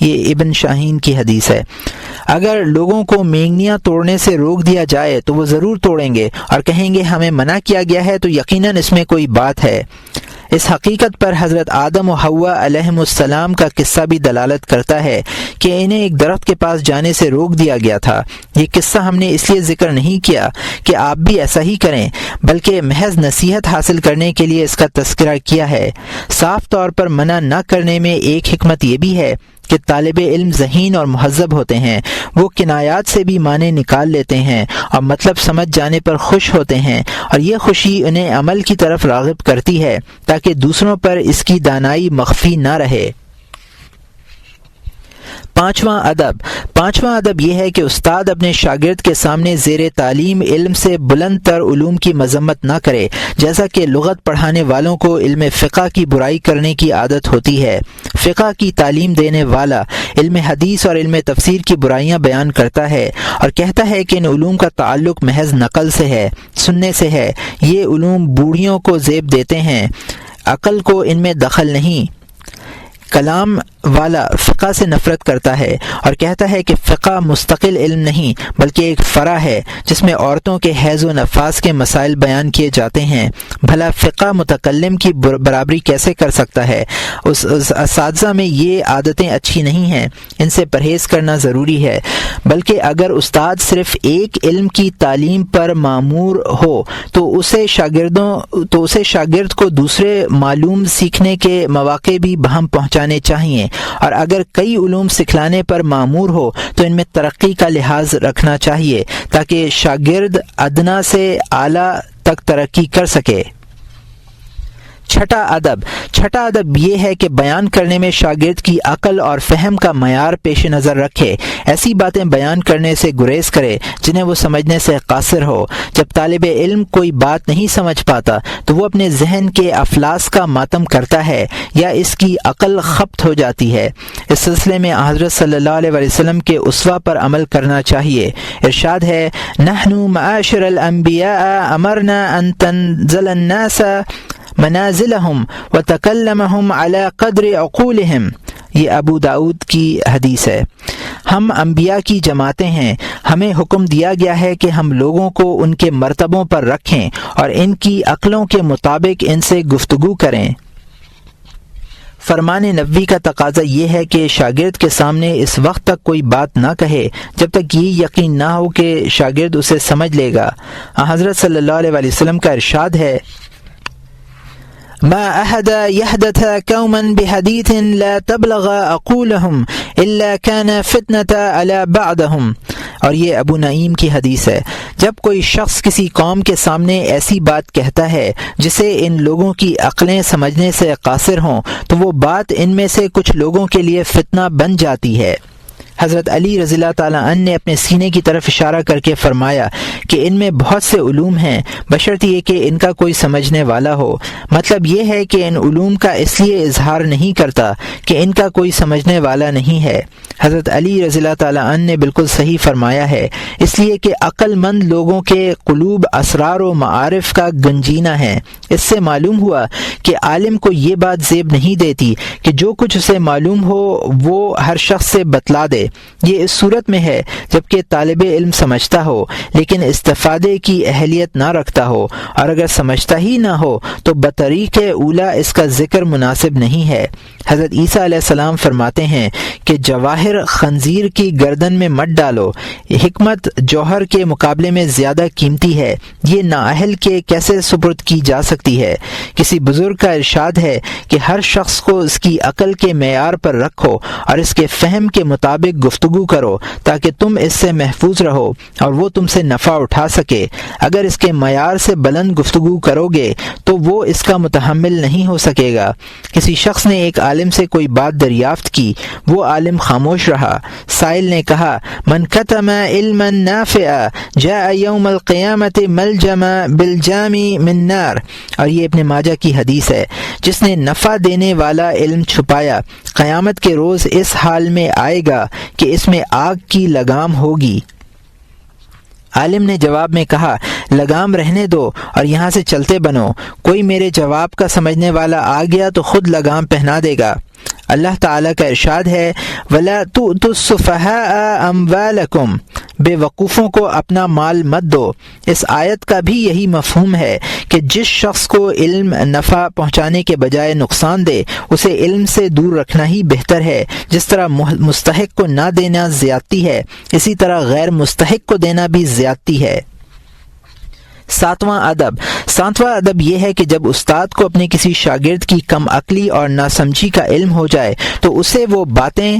یہ ابن شاہین کی حدیث ہے۔ اگر لوگوں کو مینگنیاں توڑنے سے روک دیا جائے تو وہ ضرور توڑیں گے اور کہیں گے ہمیں منع کیا گیا ہے تو یقیناً اس میں کوئی بات ہے۔ اس حقیقت پر حضرت آدم و حوا علیہم السلام کا قصہ بھی دلالت کرتا ہے کہ انہیں ایک درخت کے پاس جانے سے روک دیا گیا تھا۔ یہ قصہ ہم نے اس لیے ذکر نہیں کیا کہ آپ بھی ایسا ہی کریں، بلکہ محض نصیحت حاصل کرنے کے لیے اس کا تذکرہ کیا ہے۔ صاف طور پر منع نہ کرنے میں ایک حکمت یہ بھی ہے کہ طالب علم ذہین اور مہذب ہوتے ہیں، وہ کنایات سے بھی معنی نکال لیتے ہیں اور مطلب سمجھ جانے پر خوش ہوتے ہیں، اور یہ خوشی انہیں عمل کی طرف راغب کرتی ہے تاکہ دوسروں پر اس کی دانائی مخفی نہ رہے۔ پانچواں ادب یہ ہے کہ استاد اپنے شاگرد کے سامنے زیر تعلیم علم سے بلند تر علوم کی مذمت نہ کرے، جیسا کہ لغت پڑھانے والوں کو علم فقہ کی برائی کرنے کی عادت ہوتی ہے۔ فقہ کی تعلیم دینے والا علم حدیث اور علم تفسیر کی برائیاں بیان کرتا ہے اور کہتا ہے کہ ان علوم کا تعلق محض نقل سے ہے، سننے سے ہے۔ یہ علوم بوڑھیوں کو زیب دیتے ہیں، عقل کو ان میں دخل نہیں۔ کلام والا فقہ سے نفرت کرتا ہے اور کہتا ہے کہ فقہ مستقل علم نہیں بلکہ ایک فرع ہے جس میں عورتوں کے حیض و نفاس کے مسائل بیان کیے جاتے ہیں۔ بھلا فقہ متکلم کی برابری کیسے کر سکتا ہے؟ اس اساتذہ میں یہ عادتیں اچھی نہیں ہیں، ان سے پرہیز کرنا ضروری ہے۔ بلکہ اگر استاد صرف ایک علم کی تعلیم پر مامور ہو تو اسے شاگرد کو دوسرے معلوم سیکھنے کے مواقع بھی بہم پہنچانے چاہیے، اور اگر کئی علوم سکھلانے پر مامور ہو تو ان میں ترقی کا لحاظ رکھنا چاہیے تاکہ شاگرد ادنا سے اعلیٰ تک ترقی کر سکے۔ چھٹا ادب یہ ہے کہ بیان کرنے میں شاگرد کی عقل اور فہم کا معیار پیش نظر رکھے، ایسی باتیں بیان کرنے سے گریز کرے جنہیں وہ سمجھنے سے قاصر ہو۔ جب طالب علم کوئی بات نہیں سمجھ پاتا تو وہ اپنے ذہن کے افلاس کا ماتم کرتا ہے یا اس کی عقل خبت ہو جاتی ہے۔ اس سلسلے میں حضرت صلی اللہ علیہ وسلم کے اسوہ پر عمل کرنا چاہیے۔ ارشاد ہے، نحن معاشر الانبیاء امرنا ان تنزل الناس منازلہم وتکلمہم علی قدر عقولہم۔ یہ ابو داؤد کی حدیث ہے۔ ہم انبیاء کی جماعتیں ہیں، ہمیں حکم دیا گیا ہے کہ ہم لوگوں کو ان کے مرتبوں پر رکھیں اور ان کی عقلوں کے مطابق ان سے گفتگو کریں۔ فرمان نبوی کا تقاضا یہ ہے کہ شاگرد کے سامنے اس وقت تک کوئی بات نہ کہے جب تک یہ یقین نہ ہو کہ شاگرد اسے سمجھ لے گا۔ حضرت صلی اللہ علیہ وآلہ وسلم کا ارشاد ہے، ما أحد يحدث قوما بحديث لا تبلغ عقولهم إلا كان فتنة على بعضهم۔ اور یہ ابو نعیم کی حدیث ہے، جب کوئی شخص کسی قوم کے سامنے ایسی بات کہتا ہے جسے ان لوگوں کی عقلیں سمجھنے سے قاصر ہوں تو وہ بات ان میں سے کچھ لوگوں کے لیے فتنہ بن جاتی ہے۔ حضرت علی رضی اللہ تعالیٰ عنہ نے اپنے سینے کی طرف اشارہ کر کے فرمایا کہ ان میں بہت سے علوم ہیں بشرط یہ کہ ان کا کوئی سمجھنے والا ہو۔ مطلب یہ ہے کہ ان علوم کا اس لیے اظہار نہیں کرتا کہ ان کا کوئی سمجھنے والا نہیں ہے۔ حضرت علی رضی اللہ تعالیٰ عنہ نے بالکل صحیح فرمایا ہے، اس لیے کہ عقل مند لوگوں کے قلوب اسرار و معارف کا گنجینہ ہے۔ اس سے معلوم ہوا کہ عالم کو یہ بات زیب نہیں دیتی کہ جو کچھ اسے معلوم ہو وہ ہر شخص سے بتلا دے۔ یہ اس صورت میں ہے جبکہ طالب علم سمجھتا ہو لیکن استفادے کی اہلیت نہ رکھتا ہو، اور اگر سمجھتا ہی نہ ہو تو بطریق اولا اس کا ذکر مناسب نہیں ہے۔ حضرت عیسیٰ علیہ السلام فرماتے ہیں کہ جواہر خنزیر کی گردن میں مت ڈالو، حکمت جوہر کے مقابلے میں زیادہ قیمتی ہے، یہ نااہل کے کیسے سپرد کی جا سکتی ہے۔ کسی بزرگ کا ارشاد ہے کہ ہر شخص کو اس کی عقل کے معیار پر رکھو اور اس کے فہم کے مطابق گفتگو کرو تاکہ تم اس سے محفوظ رہو اور وہ تم سے نفع اٹھا سکے۔ اگر اس کے معیار سے بلند گفتگو کرو گے تو وہ اس کا متحمل نہیں ہو سکے گا۔ کسی شخص نے ایک عالم سے کوئی بات دریافت کی، وہ عالم خاموش رہا۔ سائل نے کہا، من کتم علما نافعا جاء یوم القیامت ملجم بالجام من نار، اور یہ ابن ماجہ کی حدیث ہے، جس نے نفع دینے والا علم چھپایا قیامت کے روز اس حال میں آئے گا کہ اس میں آگ کی لگام ہوگی۔ عالم نے جواب میں کہا، لگام رہنے دو اور یہاں سے چلتے بنو، کوئی میرے جواب کا سمجھنے والا آ گیا تو خود لگام پہنا دے گا۔ اللہ تعالیٰ کا ارشاد ہے، وَلَا تُؤْتُوا السُّفَهَاءَ أَمْوَالَكُمْ، بے وقوفوں کو اپنا مال مت دو۔ اس آیت کا بھی یہی مفہوم ہے کہ جس شخص کو علم نفع پہنچانے کے بجائے نقصان دے اسے علم سے دور رکھنا ہی بہتر ہے۔ جس طرح مستحق کو نہ دینا زیادتی ہے، اسی طرح غیر مستحق کو دینا بھی زیادتی ہے۔ ساتواں ادب یہ ہے کہ جب استاد کو اپنے کسی شاگرد کی کم عقلی اور ناسمجھی کا علم ہو جائے تو اسے وہ باتیں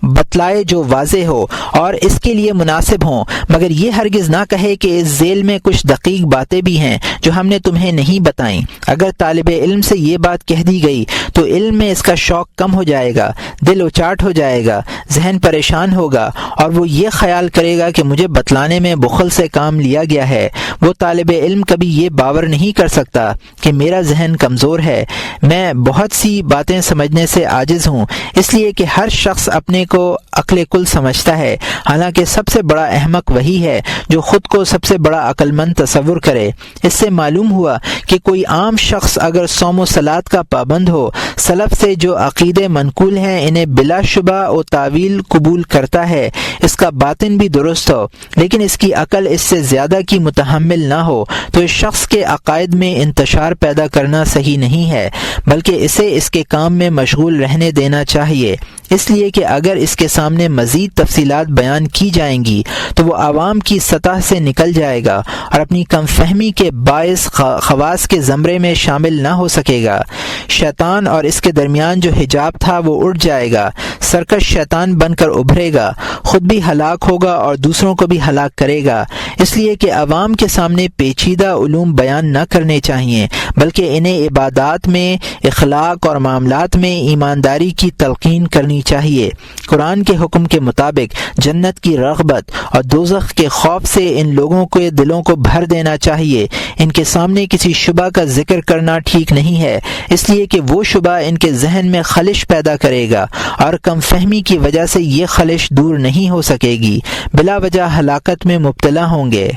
بتلائے جو واضح ہو اور اس کے لیے مناسب ہوں، مگر یہ ہرگز نہ کہے کہ اس ذیل میں کچھ دقیق باتیں بھی ہیں جو ہم نے تمہیں نہیں بتائیں۔ اگر طالب علم سے یہ بات کہہ دی گئی تو علم میں اس کا شوق کم ہو جائے گا، دل اچاٹ ہو جائے گا، ذہن پریشان ہوگا اور وہ یہ خیال کرے گا کہ مجھے بتلانے میں بخل سے کام لیا گیا ہے۔ وہ طالب علم کبھی یہ باور نہیں کر سکتا کہ میرا ذہن کمزور ہے، میں بہت سی باتیں سمجھنے سے عاجز ہوں، اس لیے کہ ہر شخص اپنے کو عقل کل سمجھتا ہے، حالانکہ سب سے بڑا احمق وہی ہے جو خود کو سب سے بڑا عقل مند تصور کرے۔ اس سے معلوم ہوا کہ کوئی عام شخص اگر صوم و صلات کا پابند ہو، سلف سے جو عقیدے منقول ہیں انہیں بلا شبہ و تعویل قبول کرتا ہے، اس کا باطن بھی درست ہو، لیکن اس کی عقل اس سے زیادہ کی متحمل نہ ہو، تو اس شخص کے عقائد میں انتشار پیدا کرنا صحیح نہیں ہے، بلکہ اسے اس کے کام میں مشغول رہنے دینا چاہیے۔ اس لیے کہ اگر اس کے سامنے مزید تفصیلات بیان کی جائیں گی تو وہ عوام کی سطح سے نکل جائے گا اور اپنی کم فہمی کے باعث خواص کے زمرے میں شامل نہ ہو سکے گا۔ شیطان اور اس کے درمیان جو حجاب تھا وہ اٹھ جائے گا، سرکش شیطان بن کر ابھرے گا، خود بھی ہلاک ہوگا اور دوسروں کو بھی ہلاک کرے گا۔ اس لیے کہ عوام کے سامنے پیچیدہ علوم بیان نہ کرنے چاہیے، بلکہ انہیں عبادات میں، اخلاق اور معاملات میں ایمانداری کی تلقین کرنی چاہیے۔ قرآن کے حکم کے مطابق جنت کی رغبت اور دوزخ کے خوف سے ان لوگوں کے دلوں کو بھر دینا چاہیے۔ ان کے سامنے کسی شبہ کا ذکر کرنا ٹھیک نہیں ہے، اس لیے کہ وہ شبہ ان کے ذہن میں خلش پیدا کرے گا اور کم فہمی کی وجہ سے یہ خلش دور نہیں ہو سکے گی، بلا وجہ ہلاکت میں مبتلا ہوں گے۔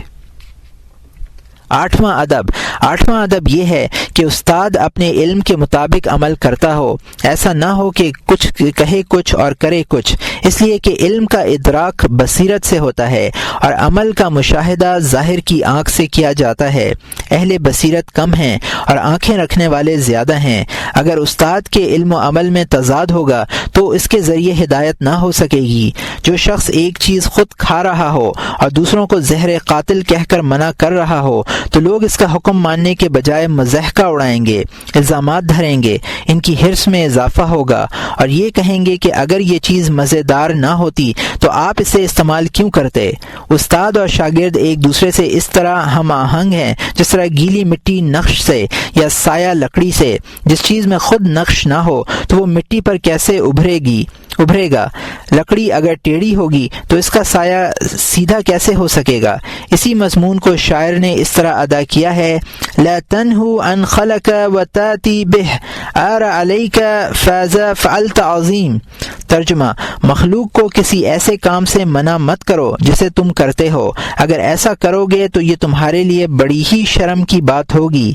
آٹھواں ادب یہ ہے کہ استاد اپنے علم کے مطابق عمل کرتا ہو، ایسا نہ ہو کہ کچھ کہے کچھ اور کرے کچھ، اس لیے کہ علم کا ادراک بصیرت سے ہوتا ہے اور عمل کا مشاہدہ ظاہر کی آنکھ سے کیا جاتا ہے۔ اہل بصیرت کم ہیں اور آنکھیں رکھنے والے زیادہ ہیں۔ اگر استاد کے علم و عمل میں تضاد ہوگا تو اس کے ذریعے ہدایت نہ ہو سکے گی۔ جو شخص ایک چیز خود کھا رہا ہو اور دوسروں کو زہر قاتل کہہ کر منع کر رہا ہو تو لوگ اس کا حکم ماننے کے بجائے مضحکہ اڑائیں گے، الزامات دھریں گے، ان کی حرص میں اضافہ ہوگا اور یہ کہیں گے کہ اگر یہ چیز مزیدار نہ ہوتی تو آپ اسے استعمال کیوں کرتے؟ استاد اور شاگرد ایک دوسرے سے اس طرح ہم آہنگ ہیں جس طرح گیلی مٹی نقش سے یا سایہ لکڑی سے۔ جس چیز میں خود نقش نہ ہو تو وہ مٹی پر کیسے ابھرے گا؟ لکڑی اگر ٹیڑھی ہوگی تو اس کا سایہ سیدھا کیسے ہو سکے گا؟ اسی مضمون کو شاعر نے اس طرح ادا کیا ہے: لا تنہو عن خلق و تاتی بہ آر علیک فاذا فعلت عظیم۔ ترجمہ: مخلوق کو کسی ایسے کام سے منع مت کرو جسے تم کرتے ہو، اگر ایسا کرو گے تو یہ تمہارے لیے بڑی ہی شرم کی بات ہوگی۔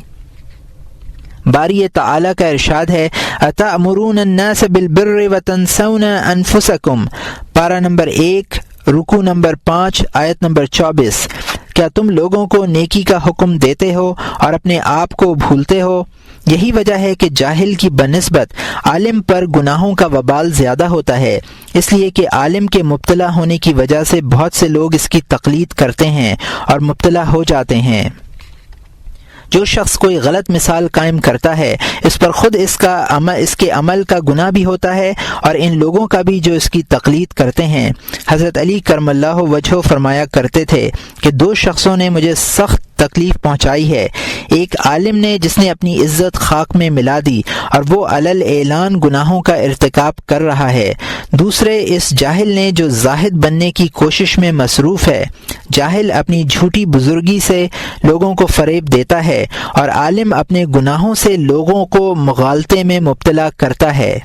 باری تعالی کا ارشاد ہے: اتأمرون الناس بالبر وتنسون انفسکم، پارہ نمبر 1 رکوع نمبر 5 آیت نمبر 24۔ کیا تم لوگوں کو نیکی کا حکم دیتے ہو اور اپنے آپ کو بھولتے ہو؟ یہی وجہ ہے کہ جاہل کی بنسبت عالم پر گناہوں کا وبال زیادہ ہوتا ہے، اس لیے کہ عالم کے مبتلا ہونے کی وجہ سے بہت سے لوگ اس کی تقلید کرتے ہیں اور مبتلا ہو جاتے ہیں۔ جو شخص کوئی غلط مثال قائم کرتا ہے اس پر خود اس کے عمل کا گناہ بھی ہوتا ہے اور ان لوگوں کا بھی جو اس کی تقلید کرتے ہیں۔ حضرت علی کرم اللہ وجہہ فرمایا کرتے تھے کہ 2 شخصوں نے مجھے سخت تکلیف پہنچائی ہے، ایک عالم نے جس نے اپنی عزت خاک میں ملا دی اور وہ علل اعلان گناہوں کا ارتکاب کر رہا ہے، دوسرے اس جاہل نے جو زاہد بننے کی کوشش میں مصروف ہے۔ جاہل اپنی جھوٹی بزرگی سے لوگوں کو فریب دیتا ہے اور عالم اپنے گناہوں سے لوگوں کو مغالطے میں مبتلا کرتا ہے۔